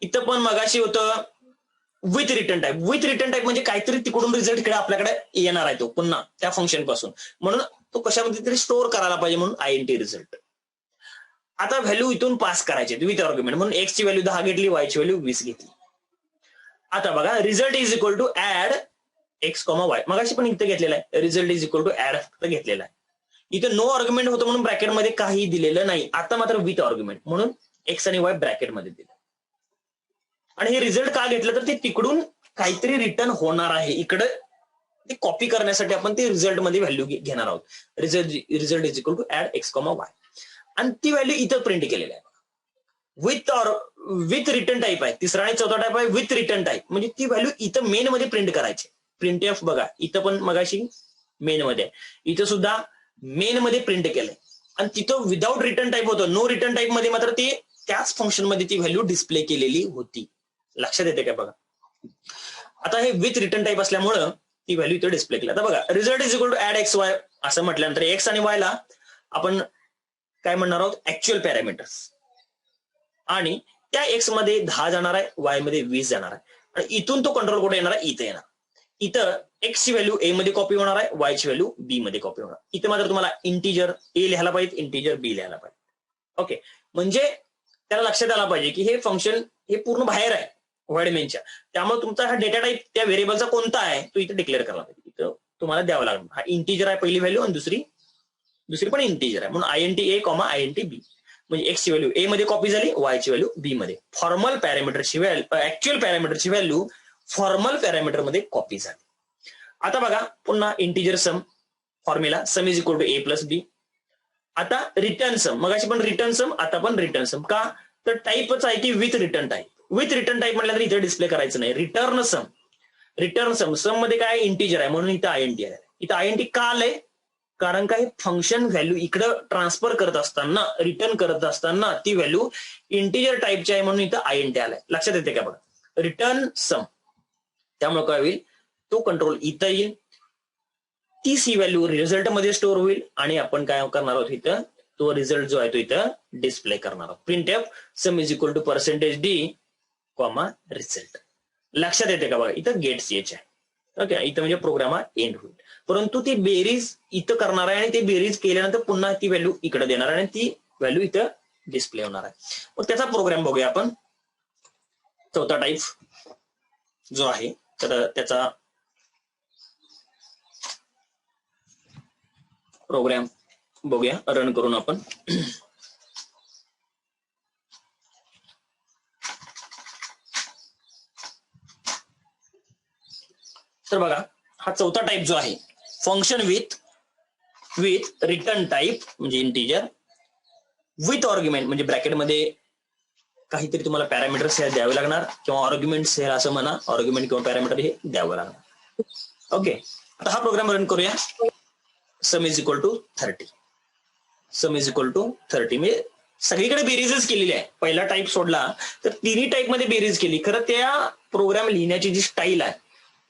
इथं पण मगाशी होतं with return type. With return type म्हणजे काहीतरी तिकडून रिझल्ट इकडे आपल्याकडे येणार आहे तो पुन्हा त्या फंक्शन पासून, म्हणून तो कशामध्ये तरी स्टोअर करायला पाहिजे, म्हणून INT रिझल्ट. आता व्हॅल्यू इथून पास करायचे विथ आर्ग्युमेंट, म्हणून x ची व्हॅल्यू 10 घेतली, y ची व्हॅल्यू 20 घेतली. आता बघा result is equal to add x, y. मगाशी पण इथं घेतलेला आहे, result is equal to add फक्त घेतलेला आहे. इथं नो आर्ग्युमेंट होतं म्हणून ब्रॅकेटमध्ये काही दिलेलं नाही. आता मात्र विथ आर्ग्युमेंट म्हणून x आणि y ब्रॅकेटमध्ये दिलं. आणि हे रिझल्ट का घेतलं, तर ते तिकडून काहीतरी रिटर्न होणार आहे, इकडे ते कॉपी करण्यासाठी आपण ते रिझल्ट मध्ये व्हॅल्यू घेणार आहोत. Result is equal to add x, y. आणि ती व्हॅल्यू इथं प्रिंट केलेली आहे. विथ रिटर्न टाईप आहे. तिसरा आणि चौथा टाईप आहे विथ रिटर्न टाईप, म्हणजे ती व्हॅल्यू इथं मेन मध्ये प्रिंट करायची. प्रिंट एफ बघा इथं पण मगाशी मेन मध्ये, इथं सुद्धा मेन मध्ये प्रिंट केलंय. आणि तिथं विदाऊट रिटर्न टाईप होतं, नो रिटर्न टाईप मध्ये मात्र ते त्याच फंक्शन मध्ये ती व्हॅल्यू डिस्प्ले केलेली होती. लक्षात येते काय बघा. आता हे विथ रिटर्न टाईप असल्यामुळं ती व्हॅल्यू इथं डिस्प्ले केली. आता बघा result is equal to add x, y असं म्हटल्यानंतर x आणि y ला आपण काय म्हणणार आहोत, ऍक्च्युअल पॅरामीटर्स. आणि त्या x मध्ये 10 जाणार आहे, y मध्ये 20 जाणार आहे. आणि इथून तो कंट्रोल कुठे येणार आहे, इथं येणार. इथं x ची व्हॅल्यू a मध्ये कॉपी होणार आहे, y ची व्हॅल्यू b मध्ये कॉपी होणार. इथं मात्र तुम्हाला इंटिजर a लिहायला पाहिजे, इंटिजर b लिहायला पाहिजे. ओके, म्हणजे त्याला लक्षात आला पाहिजे की हे फंक्शन हे पूर्ण बाहेर आहे व्हॉइड मेनच्या. त्यामुळे तुमचा हा डेटा टाईप त्या व्हेरिएबलचा कोणता आहे तो इथं डिक्लेअर करायला पाहिजे. इथं तुम्हाला द्यावं लागणार. हा इंटिजर आहे पहिली व्हॅल्यू, आणि दुसरी पण इंटिजर आहे, म्हणून INT A, INT B. म्हणजे x ची व्हॅल्यू a मध्ये कॉपी झाली, y ची व्हॅल्यू b मध्ये. फॉर्मल पॅरामीटरची व्हॅल्यू, ऍक्च्युअल पॅरामीटरची व्हॅल्यू फॉर्मल पॅरामीटर मध्ये कॉपी झाली. आता बघा पुन्हा integer sum formula, sum is equal to a plus b. आता रिटर्न सम, मगाशी पण रिटर्न सम, आता पण रिटर्न सम. का तर टाईपच आहे की with return type. With return type म्हटल्यानंतर इथे डिस्प्ले करायचं नाही. रिटर्न सम, रिटर्न सम, सम मध्ये काय इंटिजर आहे म्हणून इथं INT आहे. इथं INT का आलंय, कारण काय फंक्शन व्हॅल्यू इकडं ट्रान्सफर करत असताना, रिटर्न करत असताना ती व्हॅल्यू इंटिजर टाईपची आहे म्हणून इथं INT आलाय. लक्षात येते का बघा, रिटर्न सम. त्यामुळे काय होईल, तो कंट्रोल इथं येईल, तीच ही व्हॅल्यू रिझल्ट मध्ये स्टोअर होईल, आणि आपण काय करणार आहोत इथं तो रिझल्ट जो आहे तो इथं डिस्प्ले करणार आहोत. Print F sum is equal to %d, result. लक्षात येते का बघा, इथं गेट CH आहे. ओके, इथं म्हणजे प्रोग्राम एंड होईल. परंतु ती बेरीज इथं करणार आहे, आणि ते बेरीज केल्यानंतर पुन्हा ती व्हॅल्यू इकडे देणार आहे, आणि ती व्हॅल्यू इथं डिस्प्ले होणार आहे. मग त्याचा प्रोग्राम बघूया आपण. चौथा टाईप जो आहे तर त्याचा प्रोग्राम बघूया रन करून आपण. तर बघा हा चौथा टाईप जो आहे, फंक्शन विथ रिटर्न टाईप म्हणजे इंटिजर, विथ आर्ग्युमेंट म्हणजे ब्रॅकेटमध्ये काहीतरी तुम्हाला पॅरामीटर्स हे द्यावे लागणार किंवा आर्ग्युमेंट्स हे असं म्हणा, आर्ग्युमेंट किंवा पॅरामीटर हे द्यावं लागणार. ओके, आता हा प्रोग्राम रन करूया. Sum is equal to 30. Sum is equal to 30 म्हणजे सगळीकडे बेरीजच केलेली आहे. पहिला टाईप सोडला तर तिन्ही टाईप मध्ये बेरीज केली. खरं त्या प्रोग्राम लिहिण्याची जी स्टाईल आहे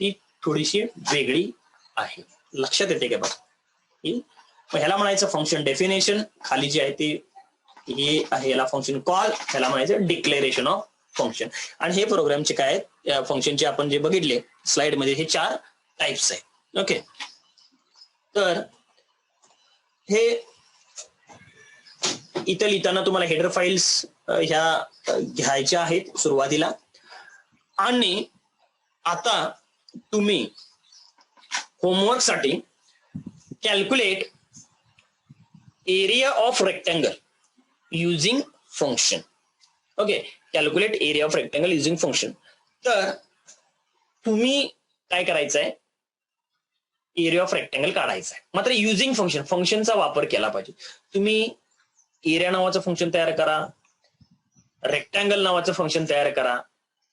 ती थोडीशी वेगळी आहे. लक्षात येते का बघा. ह्याला म्हणायचं फंक्शन डेफिनेशन, खाली जे आहे ते हे आहे याला फंक्शन कॉल, ह्याला म्हणायचं डिक्लेरेशन ऑफ फंक्शन. आणि हे प्रोग्रामचे काय आहेत, फंक्शनचे आपण जे बघितले स्लाइड मध्ये हे 4 टाइप्स आहेत. ओके, तर हे इथं लिहिताना तुम्हाला हेडर फाइल्स ह्या घ्यायच्या आहेत सुरुवातीला. आणि आता तुम्ही होमवर्क साठी calculate area of rectangle using function. Okay, calculate area of rectangle using function. तर तुम्ही काय करायचंय, एरिया ऑफ रेक्टँगल काढायचा आहे, मात्र युजिंग फंक्शन, फंक्शनचा वापर केला पाहिजे. तुम्ही एरिया नावाचं फंक्शन तयार करा, रेक्टँगल नावाचं फंक्शन तयार करा,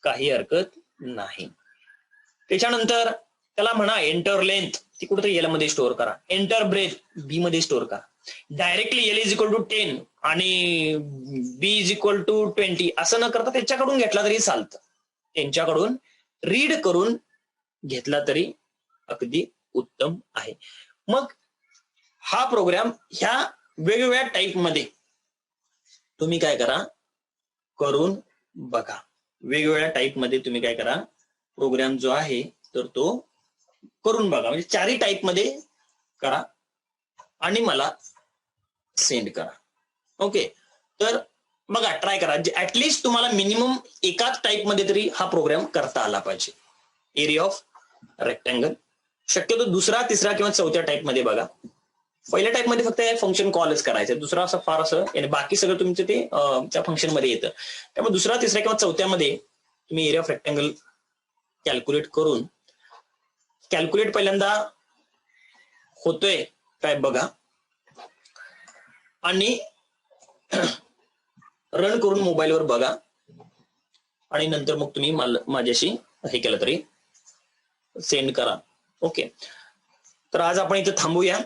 काही हरकत नाही. त्याच्यानंतर त्याला म्हणा एंटर लेंथ, ती कुठेतरी एल मध्ये स्टोअर करा. एंटर ब्रेथ बी मध्ये स्टोअर करा. Directly L is equal to 10 आणि बी इज इक्वल टू 20 असं न करता त्यांच्याकडून घेतला तरी चालतं. त्यांच्याकडून रीड करून घेतला तरी अगदी उत्तम आहे. मग हा प्रोग्राम ह्या वेगवेगळ्या टाईप मध्ये तुम्ही काय करा, करून बघा. वेगवेगळ्या टाईप मध्ये तुम्ही काय करा, प्रोग्राम जो आहे तर तो करून बघा. म्हणजे 4ही टाईप मध्ये करा आणि मला सेंड करा. ओके, तर बघा ट्राय करा. ऍटलिस्ट तुम्हाला मिनिमम एकाच टाईप मध्ये तरी हा प्रोग्राम करता आला पाहिजे. एरिया ऑफ रेक्टँगल शक्यतो दुसरा, तिसरा किंवा चौथ्या टाईप मध्ये बघा. पहिल्या टाईप मध्ये फक्त फंक्शन कॉलच करायचं, दुसरा असं फार असं बाकी सगळं तुमचं ते त्या फंक्शन मध्ये येतं. त्यामुळे दुसरा, तिसरा किंवा चौथ्यामध्ये तुम्ही एरिया ऑफ रेक्टँगल कॅल्क्युलेट करून, कॅल्क्युलेट पहिल्यांदा होतोय काय बघा आणि रन करून मोबाईलवर बघा आणि नंतर मग तुम्ही माझ्याशी हे केलं तरी सेंड करा. ओके, तर आज आपण इथे थांबूया.